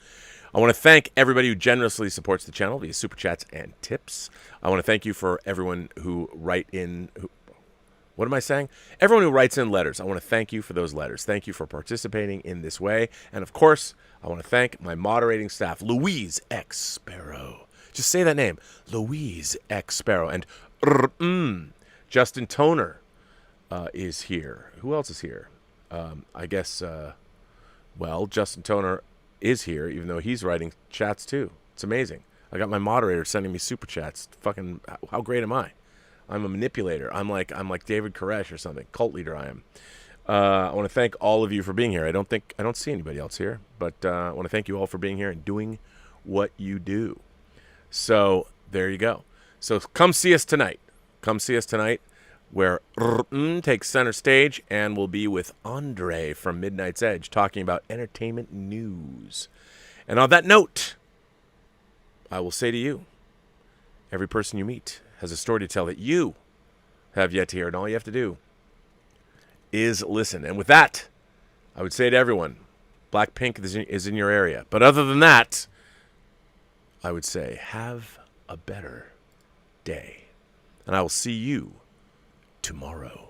Speaker 2: want to thank everybody who generously supports the channel via super chats and tips. I want to thank you for everyone who what am I saying? Everyone who writes in letters. I want to thank you for those letters. Thank you for participating in this way. And of course, I want to thank my moderating staff, Louise X. Sparrow. Just say that name, Louise X. Sparrow. And Justin Toner is here. Who else is here? I guess, Justin Toner is here, even though he's writing chats too. It's amazing. I got my moderator sending me super chats. Fucking, how great am I? I'm a manipulator. I'm like David Koresh or something. Cult leader I am. I want to thank all of you for being here. I don't see anybody else here, but I want to thank you all for being here and doing what you do. So there you go. So come see us tonight. Where takes center stage and will be with Andre from Midnight's Edge talking about entertainment news. And on that note, I will say to you, every person you meet has a story to tell that you have yet to hear, and all you have to do is listen. And with that, I would say to everyone, Blackpink is in your area. But other than that, I would say, have a better day. And I will see you tomorrow.